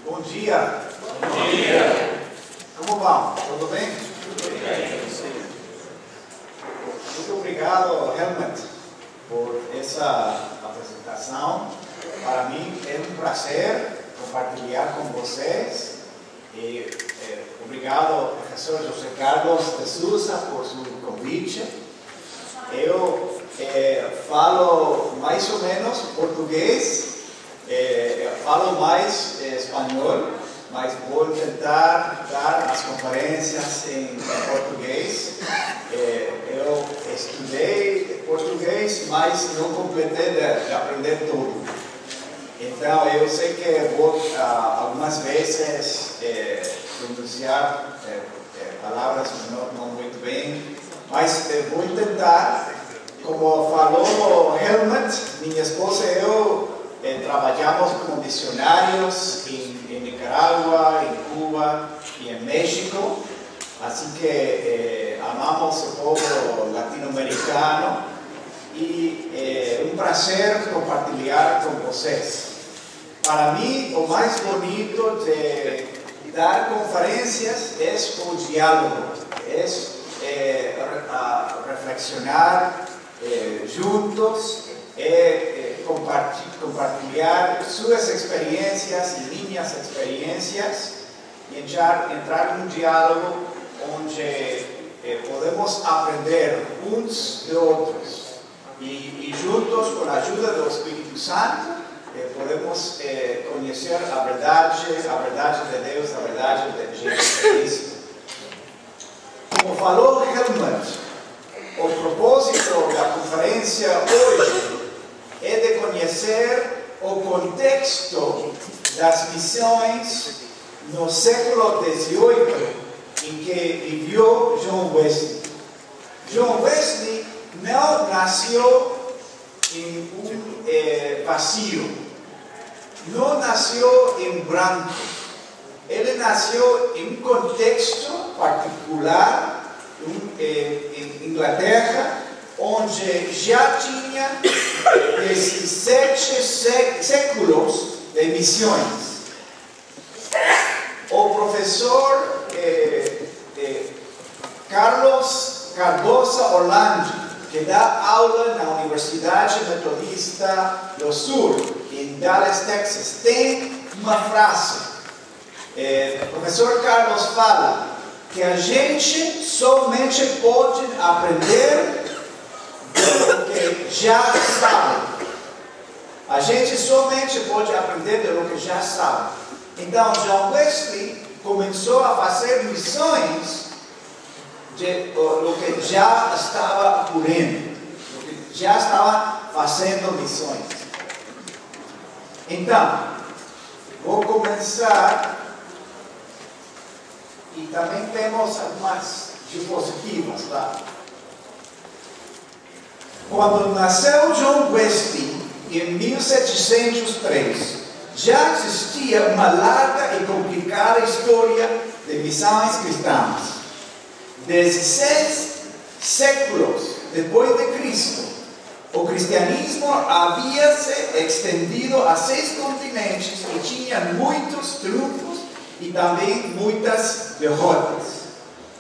Bom dia. Bom dia. Como vão? Tudo bem? Tudo bem. Muito obrigado, Helmut, por essa apresentação. Para mim é um prazer compartilhar com vocês. E obrigado, professor José Carlos de Souza, por seu convite. Eu falo mais ou menos português, falo mais espanhol, mas vou tentar dar as conferências em português. Eu estudei português, mas não completei de aprender tudo. Então, eu sei que vou algumas vezes pronunciar palavras não muito bem, mas vou tentar. Como falou Helmut, minha esposa e eu trabalhamos como missionários em Nicarágua, em Cuba e em México, assim que amamos o povo latino-americano e é um prazer compartilhar com vocês. Para mim, o mais bonito de dar conferências é o diálogo, reflexionar juntos, compartilhar suas experiências e minhas experiências e entrar em um diálogo onde podemos aprender uns de outros e juntos, com a ajuda do Espírito Santo, podemos conhecer a verdade de Deus, a verdade de Jesus Cristo. Como falou Helmut, o propósito da conferência hoje é de conhecer o contexto das missões no século XVIII em que viveu John Wesley. John Wesley não nasceu em um vazio, não nasceu em branco. Ele nasceu em um contexto particular em Inglaterra, onde já tinha 17 séculos de missões. O professor Carlos Cardoso Orlando, que dá aula na Universidade Metodista do Sul, em Dallas, Texas, tem uma frase. O professor Carlos fala que a gente somente pode aprender do que já sabe. A gente somente pode aprender do que já sabe. Então, John Wesley começou a fazer missões do que já estava aprendendo, do que já estava fazendo missões. Então, vou começar. E também temos algumas diapositivas lá. Quando nasceu John Wesley, em 1703, já existia uma larga e complicada história de missões cristãs. 16 séculos depois de Cristo, o cristianismo havia se estendido a 6 continentes e tinha muitos triunfos e também muitas derrotas.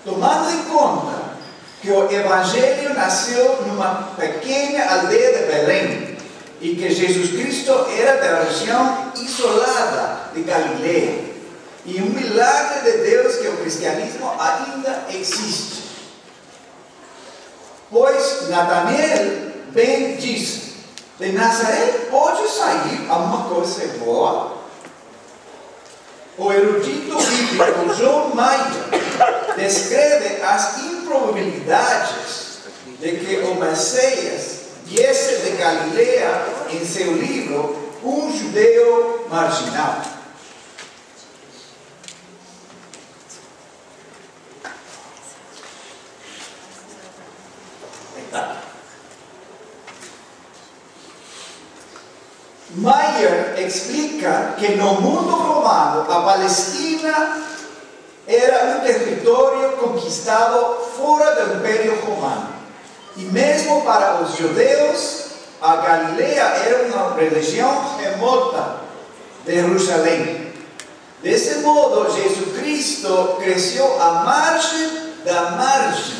Tomando em conta que o Evangelho nasceu numa pequena aldeia de Belém e que Jesus Cristo era da região isolada de Galileia, e um milagre de Deus que o cristianismo ainda existe. Pois Natanael bem disse: de Nazaré pode sair alguma coisa boa? O erudito bíblico John Mayer descreve as improbabilidades de que o Messias viesse de Galileia em seu livro Um Judeu Marginal. Mayer explica que no mundo romano a Palestina era um território conquistado fora do Império Romano. E mesmo para os judeus, a Galileia era uma região remota de Jerusalém. Desse modo, Jesus Cristo cresceu à margem da margem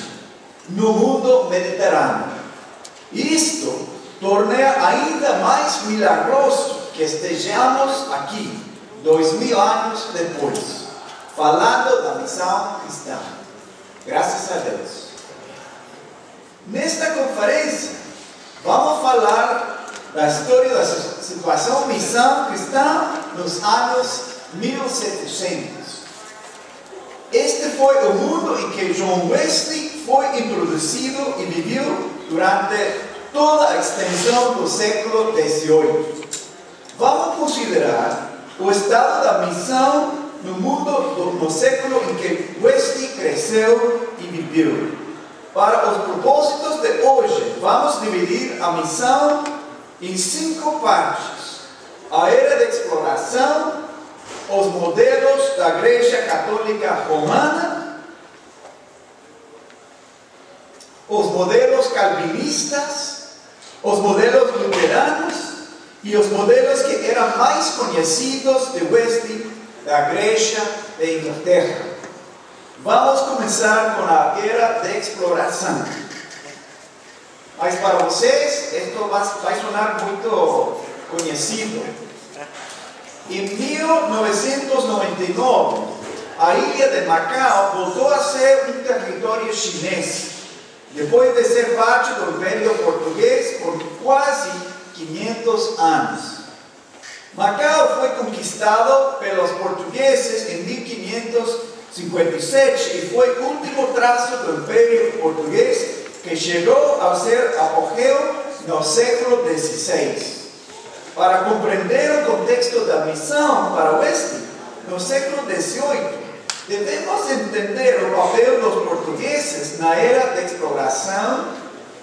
no mundo mediterrâneo. Isto torna ainda mais milagroso que estejamos aqui, 2000 anos depois, falando da missão cristã. Graças a Deus. Nesta conferência, vamos falar da história da situação missão cristã nos anos 1700. Este foi o mundo em que John Wesley foi introduzido e viveu durante toda a extensão do século XVIII. Vamos considerar o estado da missão no mundo no século em que Wesley cresceu e viveu. Para os propósitos de hoje, vamos dividir a missão em 5 partes: a era de exploração, os modelos da Igreja Católica Romana, os modelos calvinistas, os modelos luteranos e os modelos que eram mais conhecidos de Wesley, da Igreja de Inglaterra. Vamos começar com a era de exploração. Mas para vocês, isto vai sonar muito conhecido. Em 1999, a ilha de Macau voltou a ser um território chinês, depois de ser parte do Império Português por quase 500 anos. Macau foi conquistado pelos portugueses em 1557 e foi o último traço do Império Português que chegou a ser apogeu no século XVI. Para compreender o contexto da missão para Wesley no século XVIII, devemos entender o papel dos portugueses na era de exploração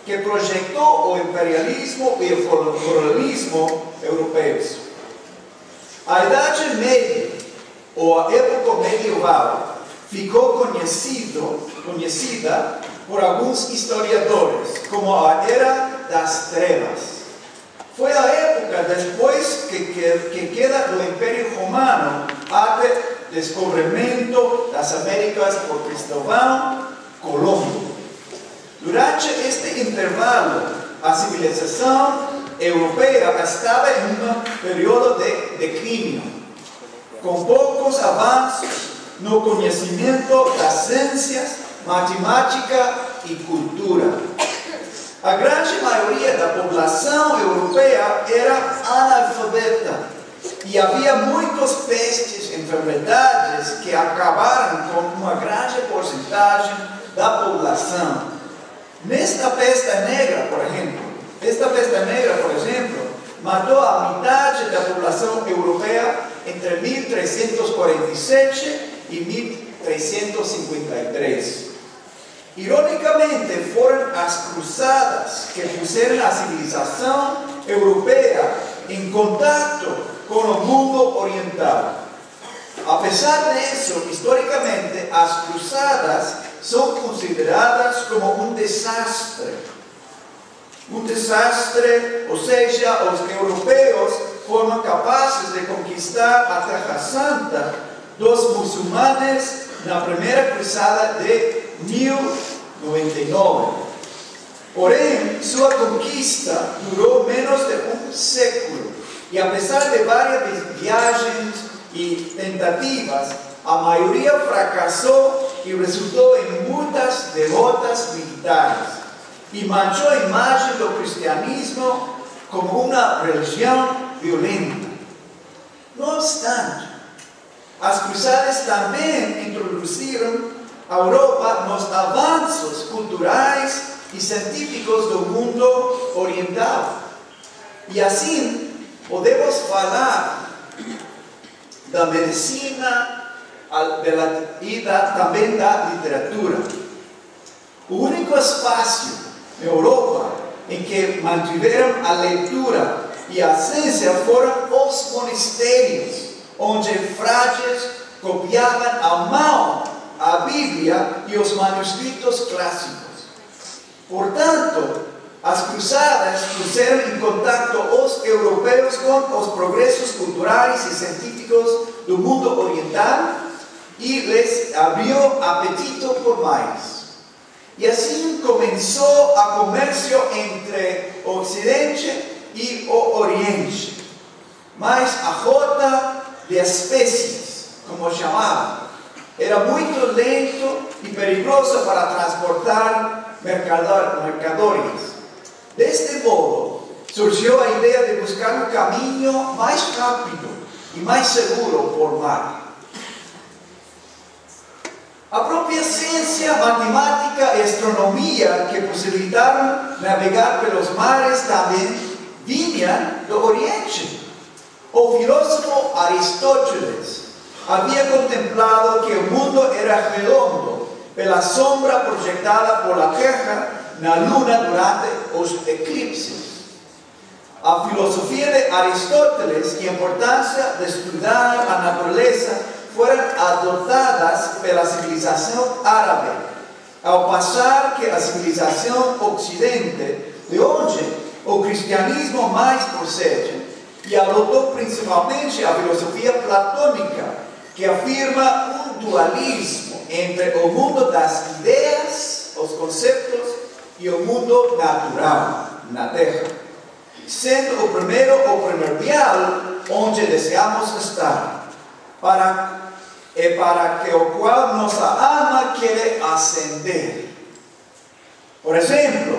que projetou o imperialismo e o colonialismo europeus. A Idade Média, ou a época medieval, ficou conhecida por alguns historiadores como a Era das Trevas. Foi a época depois que queda do Império Romano até o descobrimento das Américas por Cristóvão Colombo. Durante este intervalo, a civilização europeia estava em um período de declínio, com poucos avanços no conhecimento das ciências, matemática e cultura. A grande maioria da população europeia era analfabeta e havia muitas pestes e enfermidades que acabaram com uma grande porcentagem da população. Nesta peste negra, por exemplo, matou a metade da população europeia entre 1347 e 1353. Ironicamente, foram as cruzadas que puseram a civilização europeia em contato com o mundo oriental. Apesar disso, historicamente, as cruzadas são consideradas como um desastre. Um desastre, ou seja, os europeus foram capazes de conquistar a Terra Santa dos muçulmanos na primeira cruzada de 1099. Porém, sua conquista durou menos de um século e, apesar de várias viagens e tentativas, a maioria fracassou e resultou em muitas derrotas militares e manchou a imagem do cristianismo como uma religião violenta. Não obstante, as cruzadas também introduziram a Europa nos avanços culturais e científicos do mundo oriental. E assim, podemos falar da medicina e também da literatura. O único espaço na Europa em que mantiveram a leitura e a ciência foram os monastérios, onde frades copiavam à mão a Bíblia e os manuscritos clássicos. Portanto, as cruzadas puseram em contato os europeus com os progressos culturais e científicos del mundo oriental y les abrió apetito por maíz. Y así comenzó a comercio entre Occidente y Oriente. Mas a rota de especies, como llamaban, era muy lento y peligroso para transportar mercadorias. De este modo, surgió la idea de buscar un camino más rápido y más seguro por mar. La propia ciencia, matemática y astronomía que posibilitaron navegar por los mares también venían del Oriente. El filósofo Aristóteles había contemplado que el mundo era redondo por la sombra proyectada por la Tierra en la luna durante los eclipses. La filosofía de Aristóteles y la importancia de estudiar la naturaleza fueron adoptadas por la civilización árabe, al pasar que la civilización occidente, de donde el cristianismo más procede, y adoptó principalmente la filosofía platónica, que afirma un dualismo entre el mundo de las ideas, los conceptos, y el mundo natural, la tierra, siendo el primero o primordial donde deseamos estar, para que el cual nuestra alma quiere ascender. Por ejemplo,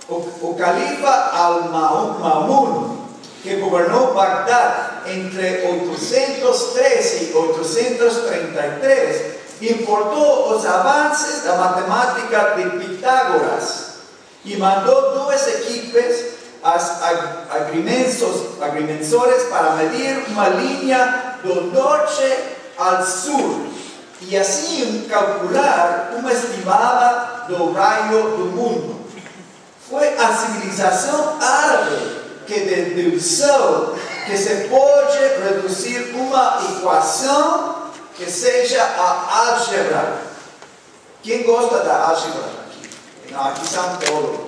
el califa Al-Ma'mun, que gobernó Bagdad entre 813 y 833, importó los avances de la matemática de Pitágoras y mandó dos equipos agrimensores para medir una línea del norte al sur y así calcular una estimada del rayo del mundo. Fue la civilización árabe que dedució que se puede reducir una ecuación que sea a álgebra. ¿Quién gosta de álgebra aquí? No, aquí están todos.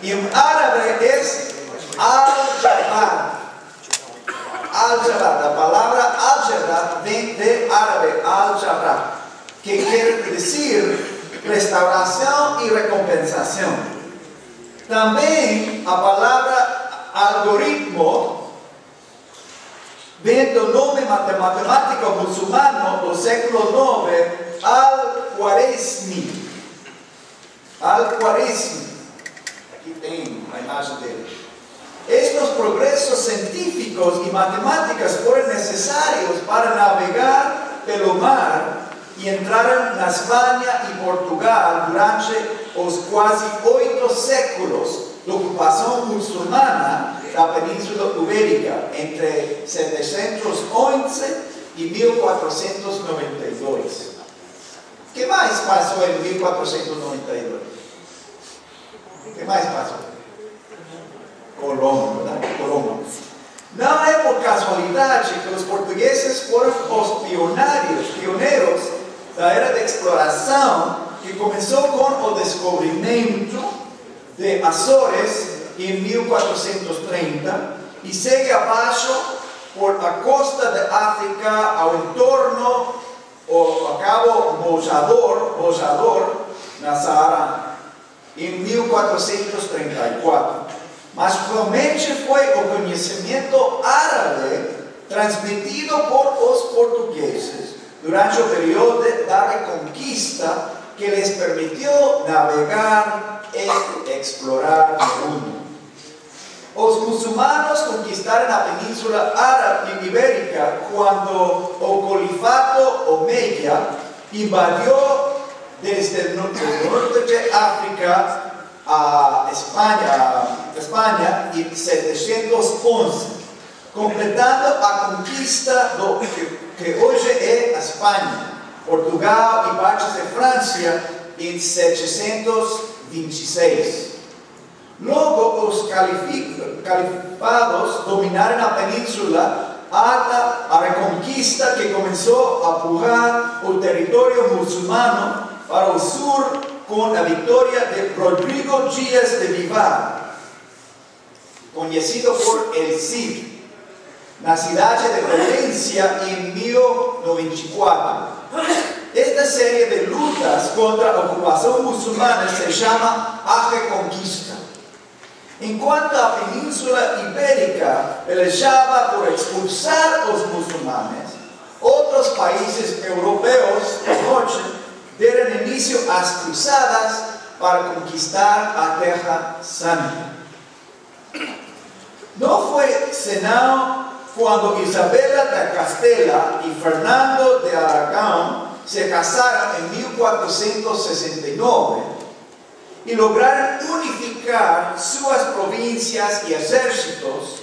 Y en árabe es al-jabr. Al-jabr, la palabra álgebra viene de árabe, al-jabr, que quiere decir restauración y recompensación. También la palabra algoritmo viene del nombre matemático musulmano del século IX, al-Khwarizmi. Al-Khwarizmi. Aquí tengo la imagen de él. Estos progresos científicos y matemáticos fueron necesarios para navegar pelo mar y entrar en España y Portugal durante los casi 8 séculos de ocupación musulmana de la península ibérica entre 711 y 1492. ¿Qué más pasó en 1492? ¿Qué más pasó? Colón, ¿verdad? Colón. No es por casualidad que los portugueses fueron los pioneros de la era de exploración que comenzó con el descubrimiento de Azores en 1430 y sigue abajo por la costa de África al entorno o a cabo Bojador, na Sahara, en 1434. Mas realmente fue el conocimiento árabe transmitido por los portugueses durante el periodo de la Reconquista que les permitió navegar y explorar el mundo. Los musulmanes conquistaron la península árabe ibérica cuando el califato omeya invadió desde el norte de África a España en 711, completando la conquista que hoy es España, Portugal y partes de Francia en 726. Luego los califados dominaron la península hasta la Reconquista, que comenzó a pujar el territorio musulmano para el sur con la victoria de Rodrigo Díaz de Vivar, conocido por el Cid. na cidade de Valência em 1094. Esta série de lutas contra a ocupação muçulmana se chama a Reconquista. Enquanto a Península Ibérica pelejava por expulsar os muçulmanes, outros países europeus do norte deram início às cruzadas para conquistar a Terra Santa. Não foi senão quando Isabela da Castela e Fernando de Aragão se casaram em 1469 e lograram unificar suas províncias e exércitos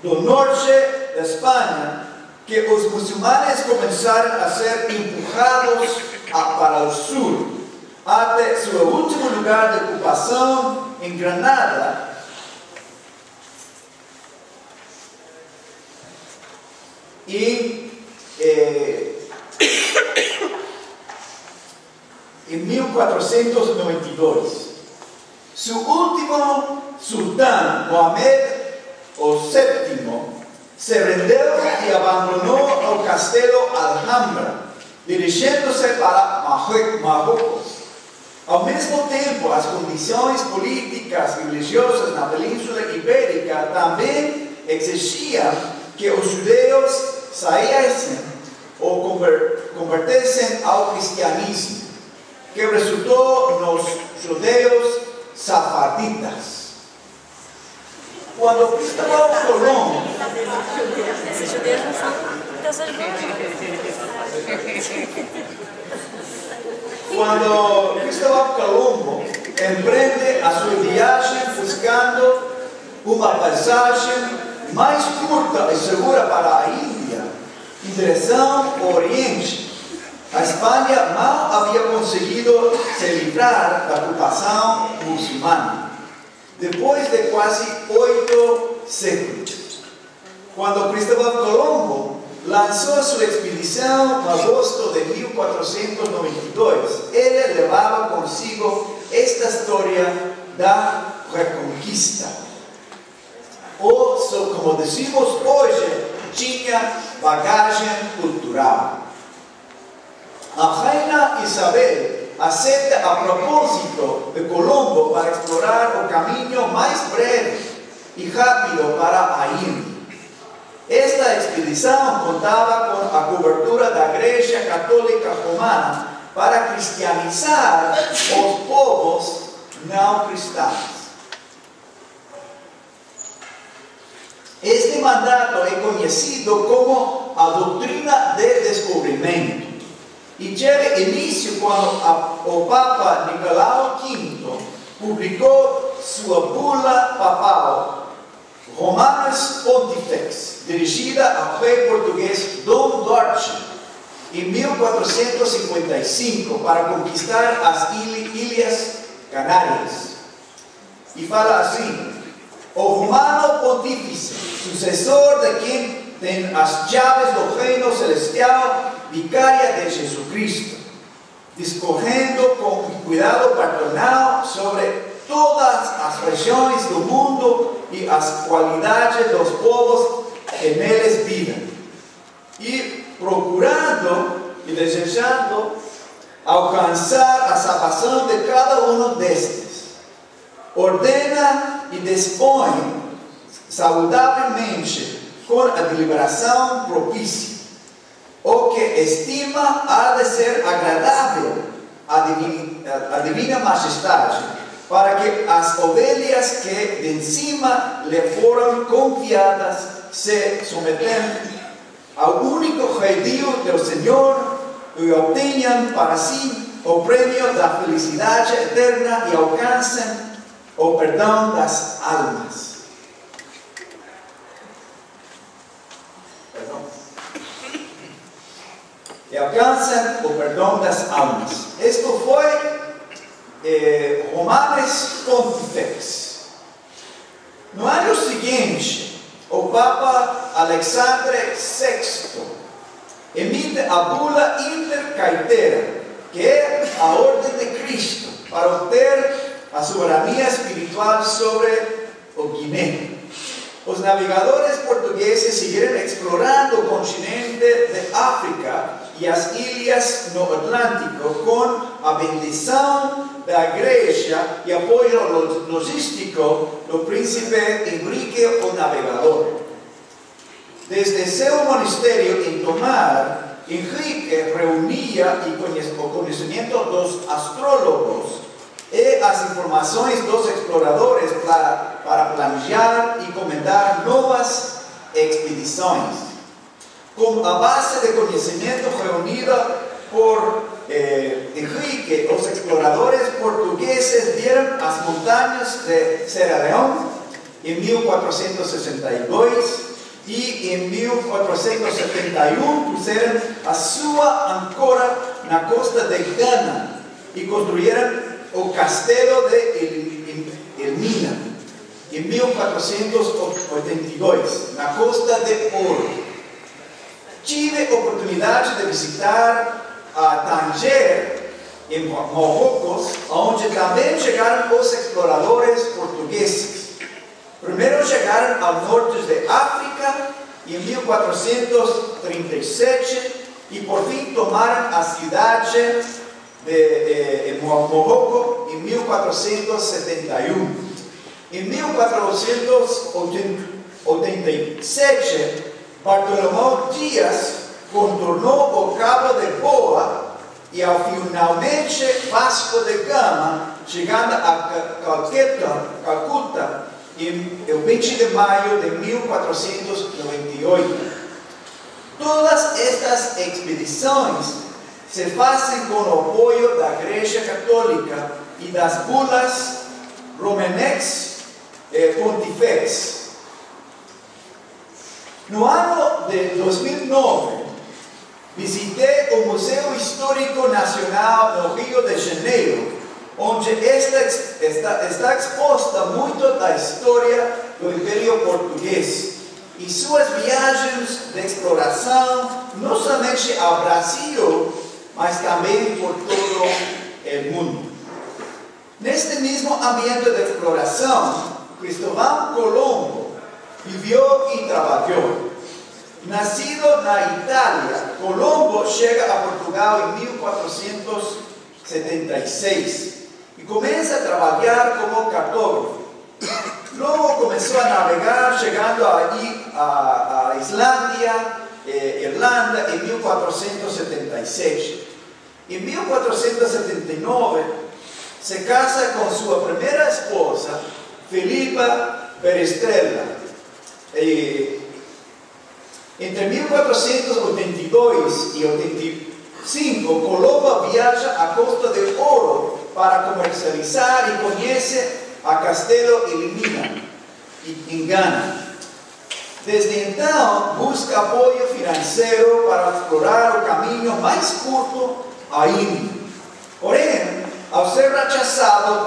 do norte da Espanha, que os muçulmanes começaram a ser empurrados para o sul, até seu último lugar de ocupação em Granada, em 1492. Su último sultán, Mohamed VII, se rendeu e abandonou o castelo Alhambra, dirigindo-se para Marrocos. Ao mesmo tempo, as condições políticas e religiosas na Península Ibérica também exigiam que os judeus saíssem ou convertessem ao cristianismo, que resultou nos judeus safarditas. Quando Cristóvão Colombo... Esses judeus não são pessoas boas. Quando Cristóvão Colombo empreende a sua viagem buscando uma passagem mais curta e segura para a Índia, em direção ao Oriente, a Espanha mal havia conseguido se livrar da ocupação muçulmana, depois de quase 8 séculos. Quando Cristóvão Colombo lançou sua expedição em agosto de 1492, ele levava consigo esta história da Reconquista. Ou, como decimos hoje, tinha bagagem cultural. A rainha Isabel aceita a propósito de Colombo para explorar o caminho mais breve e rápido para a Índia. Esta expedição contava com a cobertura da Igreja Católica Romana para cristianizar os povos não cristãos. Este mandato é conhecido como a doutrina de descobrimento e teve início quando o Papa Nicolau V publicou sua bula papal Romanus Pontifex, dirigida ao rei português Dom Duarte, em 1455, para conquistar as Ilhas Canárias. E fala assim: o Romano Pontífice, sucessor de quem tem as chaves do reino celestial, vicária de Jesus-Cristo, discorrendo com cuidado paternal sobre todas as regiões do mundo e as qualidades dos povos que neles vivem, e procurando e desejando alcançar a salvação de cada um destes, ordena e dispõe saudavelmente com a deliberação propícia o que estima há de ser agradável à divina majestade, para que as ovelhas que de cima lhe foram confiadas se sometam ao único redil do Senhor e obtenham para si o prêmio da felicidade eterna e alcancem o perdão das almas. E alcancem o perdão das almas. Isto foi Romanus Pontifex. No ano seguinte, o Papa Alexandre VI emite a bula intercaetera, que é a ordem de Cristo, para obter a soberania espiritual sobre o Guiné. Os navegadores portugueses siguieron explorando el continente de África y las ilhas no Atlántico con la bendición de la Iglesia y apoyo logístico del príncipe Enrique o Navegador. Desde su monasterio en Tomar, Enrique reunía el conocimiento de los astrólogos y las informaciones de los exploradores para planear y comentar nuevas expediciones. Con la base de conocimiento reunida por Enrique, los exploradores portugueses vieron las montañas de Serra León en 1462 y en 1471 pusieron a su ancora en la costa de Ghana y construyeron el castelo de Elmina en 1482, en la costa de Oro. Tive oportunidad de visitar a Tanger, en Marrocos, onde también llegaron los exploradores portugueses. Primero llegaron al norte de África en 1437 y por fin tomaron la ciudad de Marrocos en 1471. En 1487, Bartolomé Díaz contornó el Cabo de Boa y finalmente Vasco da Gama, llegando a Calcuta en el 20 de mayo de 1498. Todas estas expediciones se hacen con el apoyo de la Iglesia Católica y las bulas Romanex Pontifex. No ano de 2009, visité el Museo Histórico Nacional no Rio de Janeiro, onde está exposta muito da história do Império Português e suas viagens de exploração, não somente ao Brasil, mas também por todo o mundo. Neste mesmo ambiente de exploração, Cristóvão Colombo vivió y trabajó. Nacido na Italia, Colombo llega a Portugal en 1476 y comienza a trabajar como cartógrafo. Luego comenzó a navegar, llegando allí a Islandia, Irlanda, en 1476. En 1479 se casa con su primera esposa, Filipa Perestrella. Entre 1482 y 85, Colombo viaja a Costa de Oro para comercializar y conoce a Castelo Elmina en Ghana. Desde entonces busca apoyo financiero para explorar el camino más corto a India. Porém, al ser rechazado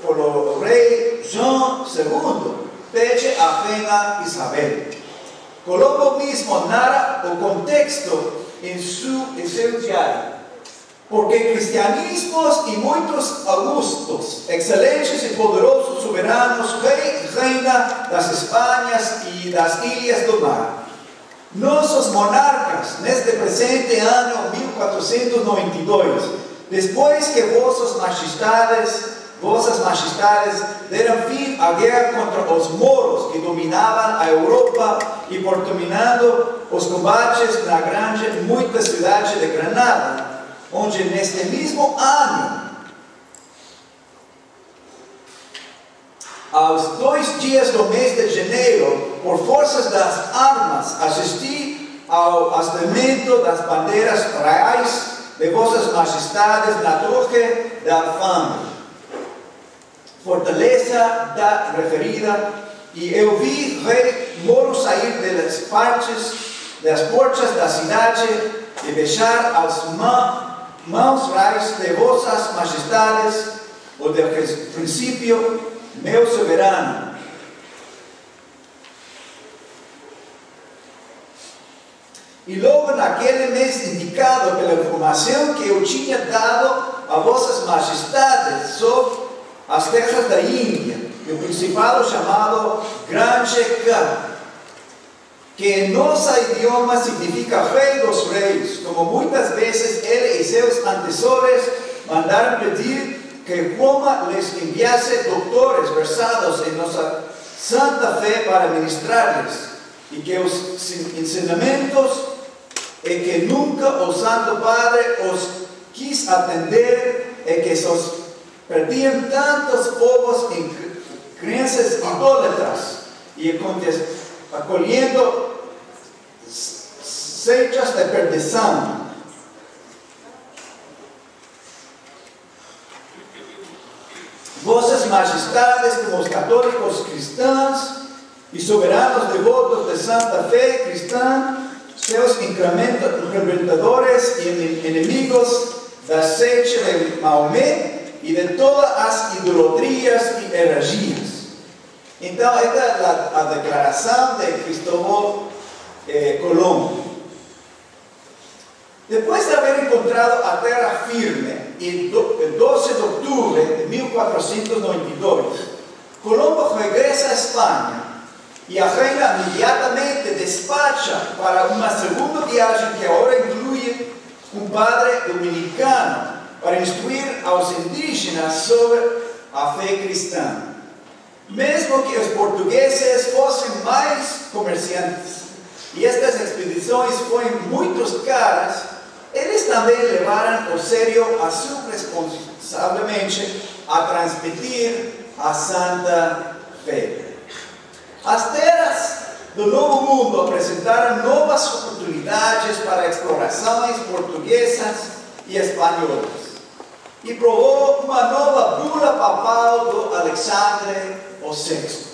por el rey João II, pede a reina Isabel. Colombo mismo narra el contexto en su diario. Porque cristianismos y muchos augustos, excelentes y poderosos soberanos, rey y reina das Españas y das Ilhas do Mar. Nuestros monarcas, neste presente año 1492, después que vossas majestades deram fin a guerra contra los moros que dominaban a Europa y por dominando os combates na grande muita cidade de Granada, onde neste mesmo ano, aos 2 dias do mês de janeiro, por forças das armas, assisti ao hastamento das bandeiras reais de vossas majestades na Torre da Alfândega, fortaleza da referida, e eu vi rei Moro sair das portas da cidade e beijar as mãos reais de vossas majestades, o do princípio, meu soberano. E logo naquele mês indicado pela informação que eu tinha dado a vossas majestades sobre as terras da Índia, e o principado chamado Grande Khan, que em nosso idioma significa Rei dos Reis, como muitas vezes ele e seus antecessores mandaram pedir que Roma lhes enviasse doutores versados em nossa santa fé para ministrar-lhes, e que os ensinamentos e que nunca o Santo Padre os quis atender e que os perdiam tantos povos em crenças idólatras e acolhendo seitas de perdição. Vossas majestades, como os católicos cristãos e soberanos devotos de Santa Fé cristã, seus incrementadores e inimigos da seite de Maomé e de todas as idolatrias e heresias. Então, esta é a declaração de Cristóvão Colombo. Depois de haver encontrado a terra firme, em 12 de outubro de 1492, Colombo regressa a Espanha e a reina imediatamente despacha para uma segunda viagem que agora inclui um padre dominicano para instruir aos indígenas sobre a fé cristã. Mesmo que os portugueses fossem mais comerciantes e estas expedições foram muito caras, eles também levaram a sério a sua responsabilidade a transmitir a santa fé. As terras do Novo Mundo apresentaram novas oportunidades para explorações portuguesas e espanholas e provou uma nova bula papal do Alexandre VI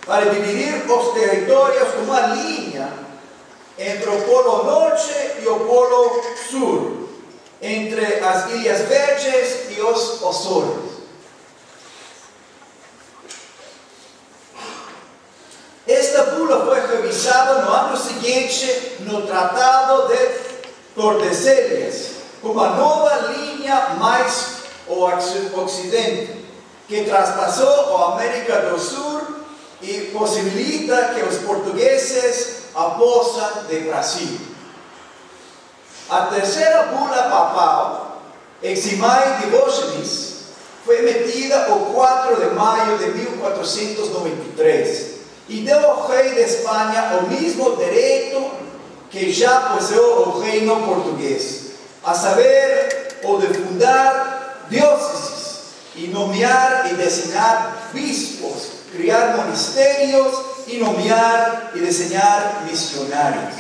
para dividir os territórios uma linha entre o Polo Norte e o Polo Sul, entre as Ilhas Verdes e os Açores. Esta bula foi revisada no ano seguinte no Tratado de Tordesilhas, com uma nova linha mais ao ocidente, que traspassou a América do Sul e possibilita que os portugueses a possam de Brasil. A terceira bula papal, Eximai Diógenes, foi emitida o 4 de maio de 1493 e deu ao rei de Espanha o mesmo direito que já possuiu o reino português, a saber, o de fundar dióceses e nomear e designar bispos, criar monastérios e nomear e desenhar missionários.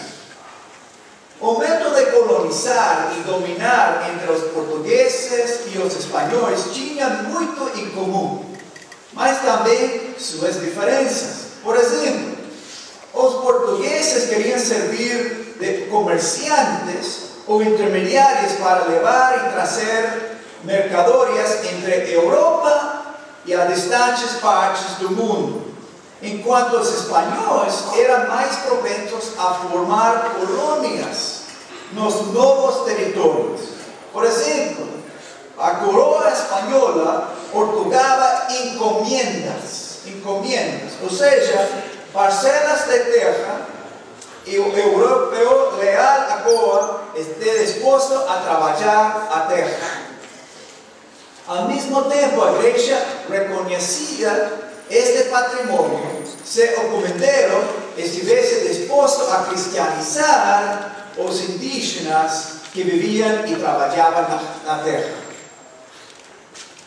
O método de colonizar e dominar entre os portugueses e os espanhóis tinha muito em comum, mas também suas diferenças. Por exemplo, os portugueses queriam servir de comerciantes ou intermediários para levar e trazer mercadorias entre Europa e as distantes partes do mundo, enquanto os espanhóis eram mais propensos a formar colônias nos novos territórios. Por exemplo, a coroa espanhola otorgava encomiendas, ou seja, parcelas de terra, e o europeu leal à coroa esteja disposto a trabalhar a terra. Ao mesmo tempo, a igreja reconhecia este patrimônio se o comendeiro estivesse disposto a cristianizar os indígenas que viviam e trabalhavam na terra.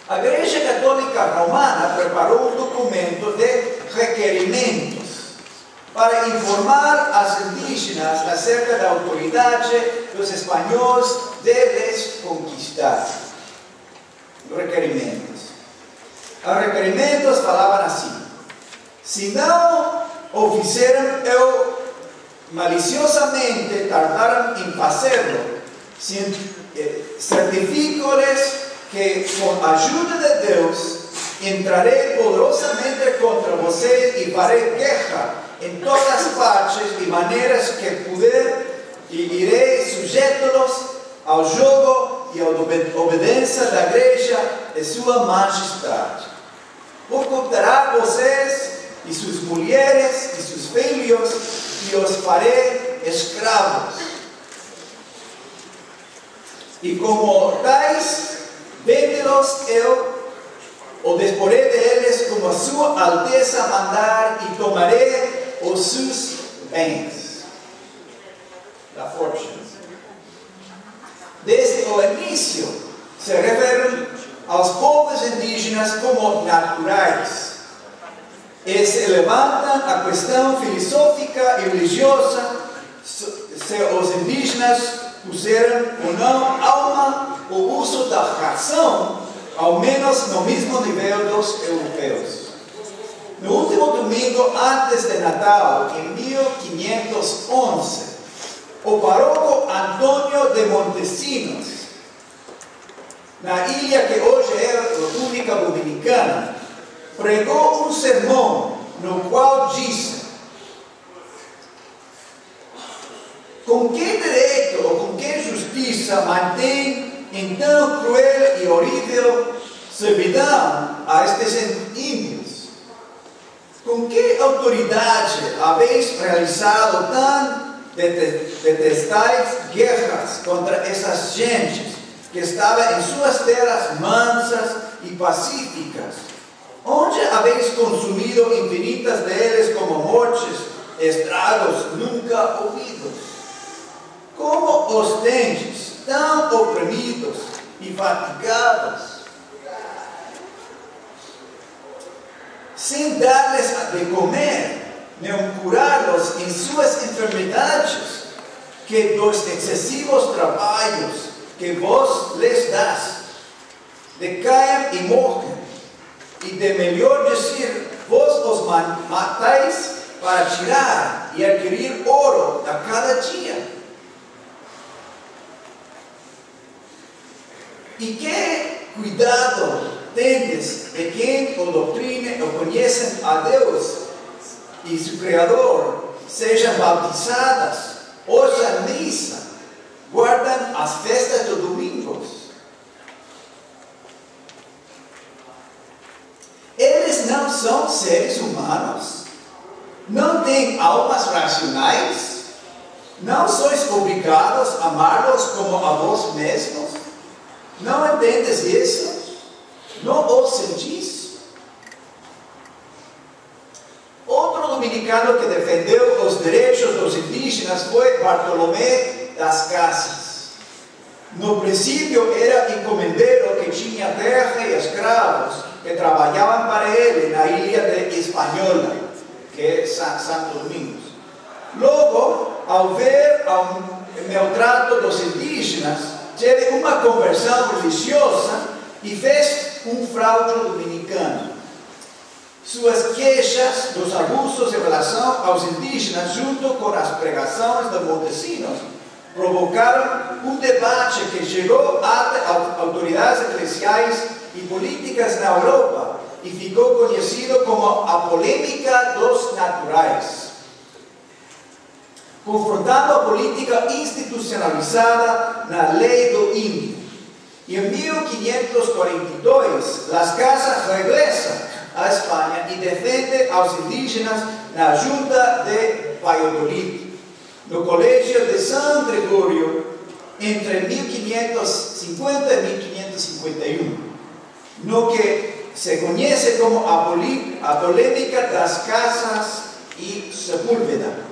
A Igreja Católica Romana preparou um documento de requerimentos para informar as indígenas acerca da autoridade dos espanhóis de les conquistar. Requerimentos. Os requerimentos falavam assim: se não o fizeram, eu maliciosamente tardaram em fazê-lo, certifico-lhes que, com a ajuda de Deus, entrarei poderosamente contra vocês e farei guerra em todas as partes e maneiras que puder, e irei sujeitá-los ao jogo e à obediência da igreja de sua majestade. ocultará vocês e suas mulheres e seus filhos e os farei escravos. E como tais, vende-los eu, ou desporei deles como a sua alteza mandar, e tomarei os seus bens. La fortune. Desde o início, se refere aos povos indígenas como naturais. E se levantam a questão filosófica e religiosa se os indígenas puseram ou não alma ou uso da razão, ao menos no mesmo nível dos europeus. No último domingo antes de Natal, em 1511, o pároco Antônio de Montesinos, na ilha que hoje é a República Dominicana, pregou um sermão no qual disse: com que direito ou com que justiça mantém então cruel e horrível servidão a estes índios? Com que autoridade habéis realizado tão detestáveis guerras contra essas gentes que estavam em suas terras mansas e pacíficas? Onde habéis consumido infinitas deles como mortes, estragos nunca ouvidos? Como os tendes tão oprimidos e fatigados, sem dar-lhes de comer, nem curar-los em suas enfermidades, que dos excessivos trabalhos que vos lhes dás, decaiam e morrem, e de melhor dizer, vos os matais para tirar e adquirir ouro a cada dia. E que cuidado tendes de quem o doutrine ou conhecem a Deus e seu Criador, sejam bautizadas, ouçam a missa, guardam as festas dos domingos. Eles não são seres humanos, não têm almas racionais, não sois obrigados a amá-los como a vós mesmos. Não entendes isso? Não o sentis? Outro dominicano que defendeu os direitos dos indígenas foi Bartolomé das Casas. No princípio era encomendeiro que tinha terra e escravos que trabalhavam para ele na ilha de Hispaniola, que é Santo Domingo. Logo, ao ver o maltrato dos indígenas, teve uma conversão religiosa e fez um fraude dominicano. Suas queixas dos abusos em relação aos indígenas, junto com as pregações de Montesinos, provocaram um debate que chegou até autoridades eclesiais e políticas na Europa e ficou conhecido como a polêmica dos naturais, confrontando a política institucionalizada na lei do índio. E em 1542, Las Casas regressa à Espanha e defende aos indígenas na Junta de Valladolid, no Colégio de San Gregorio, entre 1550 e 1551, no que se conhece como a polêmica das Casas e Sepúlveda.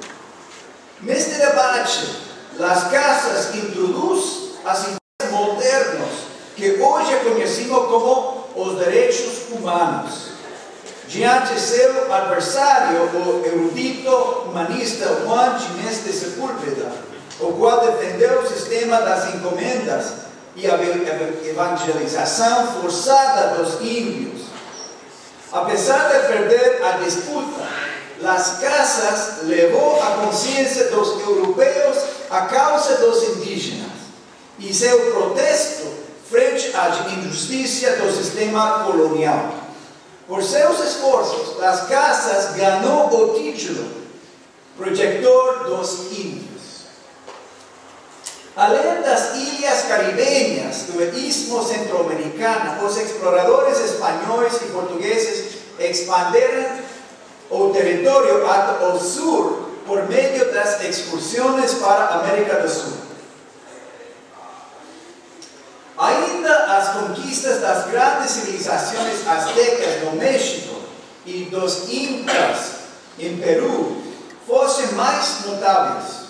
Neste debate, Las Casas introduz as ideias modernas que hoje conhecemos como os direitos humanos, diante seu adversário, o erudito humanista Juan Ginés de Sepúlveda, o qual defendeu o sistema das encomendas e a evangelização forçada dos índios. Apesar de perder a disputa, Las Casas levou a consciência dos europeus à causa dos indígenas e seu protesto frente à injustiça do sistema colonial. Por seus esforços, Las Casas ganhou o título Protetor dos Índios. Além das ilhas caribenhas do Istmo Centro-Americano, os exploradores espanhóis e portugueses expandiram o território até o sul por meio das excursões para a América do Sul. Ainda as conquistas das grandes civilizações aztecas no México e dos incas em Peru fossem mais notáveis.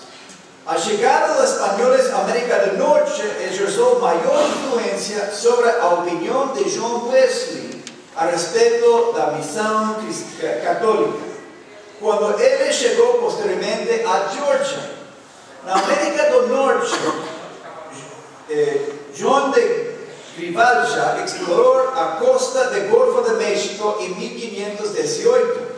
A chegada dos espanhóis à América do Norte exerceu maior influência sobre a opinião de John Wesley a respeito da missão católica, quando ele chegou posteriormente a Geórgia. Na América do Norte, João de Grijalva explorou a costa do Golfo de México em 1518.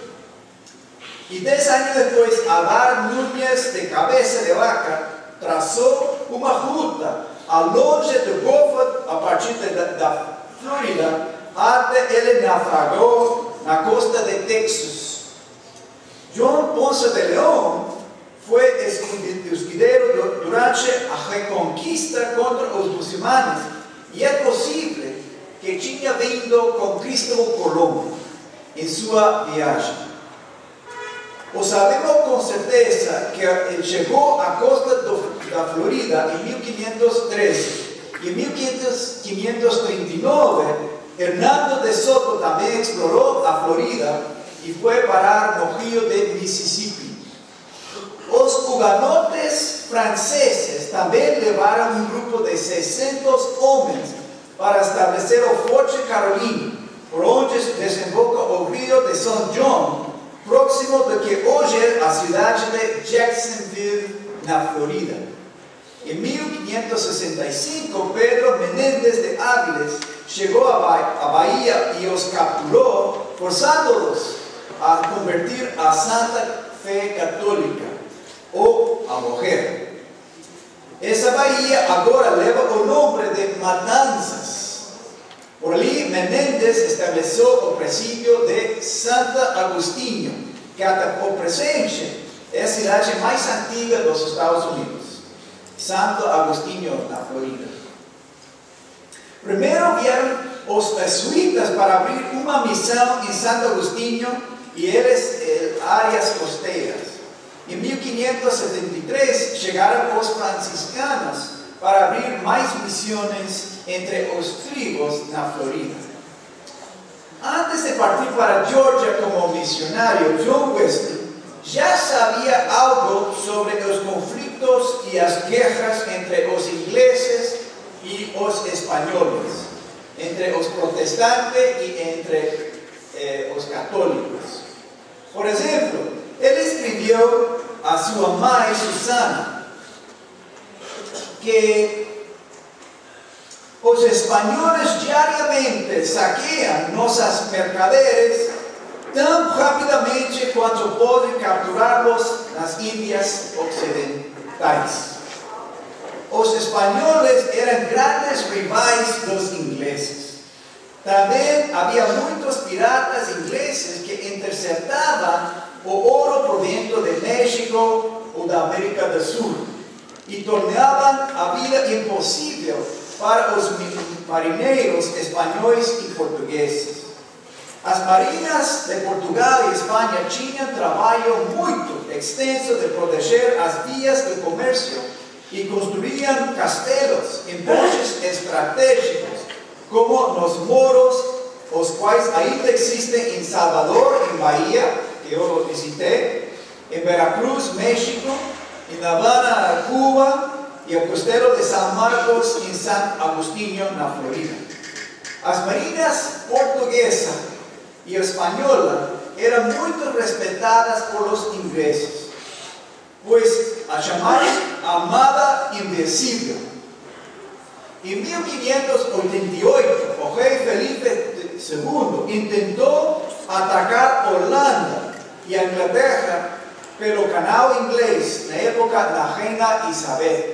E 10 anos depois, Adar Núñez de Cabeça de Vaca traçou uma ruta ao longe do Golfo, a partir da Flórida, até ele naufragou na costa de Texas. João Ponce de León foi escudeiro durante a reconquista contra os muçulmanos, e é possível que tinha vindo com Cristóvão Colombo em sua viagem. O sabemos com certeza que ele chegou à costa da Flórida em 1513. Em 1539, Hernando de Soto também explorou a Flórida e foi parar no rio de Mississippi. Os hugonotes franceses também levaram um grupo de 600 homens para estabelecer o Forte Carolina, por onde desemboca o rio de São João, próximo do que hoje é a cidade de Jacksonville, na Flórida. Em 1565, Pedro Menéndez de Áviles chegou à Bahia e os capturou, forçando-os a convertir a Santa Fé Católica ou a morrer. Essa Bahia agora leva o nome de Matanzas. Por ali, Menéndez estabeleceu o presídio de Santo Agostinho, que até o presente é a cidade mais antiga dos Estados Unidos. Santo Agostinho, na Flórida. Primeiro vieram os jesuítas para abrir uma missão em Santo Agostinho e eles áreas costeiras. Em 1573 chegaram os franciscanos para abrir mais missões entre os tribos na Flórida. Antes de partir para a Geórgia como missionário, John Wesley já sabia algo sobre os conflitos e as guerras entre os ingleses e os espanhóis, entre os protestantes e entre os católicos. Por exemplo, ele escreveu a sua mãe, Susana, que os espanhóis diariamente saqueiam nossas mercadorias tão rapidamente quanto podem capturá-los nas Índias Ocidentais. Os espanhóis eram grandes rivais dos ingleses. Também havia muitos piratas ingleses que interceptavam o ouro proveniente de México ou da América do Sul e tornavam a vida impossível para os marinheiros espanhóis e portugueses. As marinhas de Portugal e Espanha tinham trabalho muito extenso de proteger as vias de comércio e construíam castelos em pontes estratégicos, como nos Moros, os quais ainda existem em Salvador, em Bahia, que eu visitei, em Veracruz, México, em La Habana, Cuba, e o Castelo de São Marcos, em San Agostinho, na Flórida. As marinhas portuguesa e espanhola eram muito respeitadas pelos ingleses, pois a chamavam Armada Invencível. Em 1588, o rei Felipe II intentou atacar Holanda e a Inglaterra pelo Canal Inglês, na época da Reina Isabel.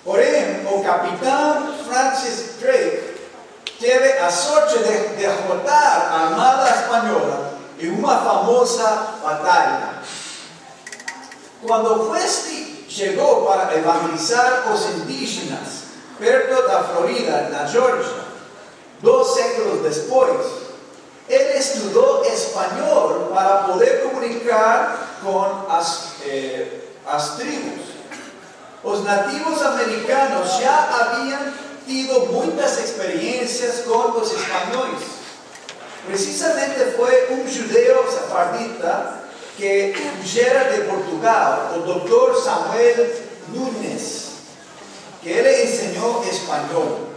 Porém, o capitão Francis Drake teve a sorte de derrotar a Armada Espanhola em uma famosa batalha. Quando Wesley chegou para evangelizar os indígenas perto da Flórida, na Geórgia, 2 séculos depois, Él estudió español para poder comunicar con las tribus. Los nativos americanos ya habían tenido muchas experiencias con los españoles. Precisamente fue un judeo sefardita que era de Portugal, el doctor Samuel Nunes, que él enseñó español.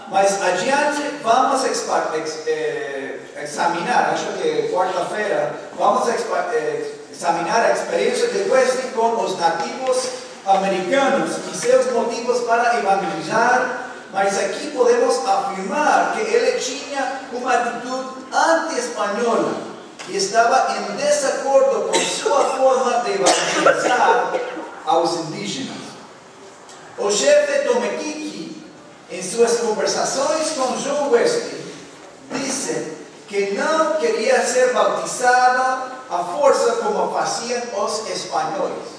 Mas adiante vamos a examinar, acho que quarta-feira, vamos a examinar a experiência de Wesley com os nativos americanos e seus motivos para evangelizar, mas aqui podemos afirmar que ele tinha uma atitude anti-espanhola e estava em desacordo com sua forma de evangelizar aos indígenas. O chefe Tomequique, em suas conversações com John Wesley, disse que não queria ser bautizada à força como faziam os espanhóis.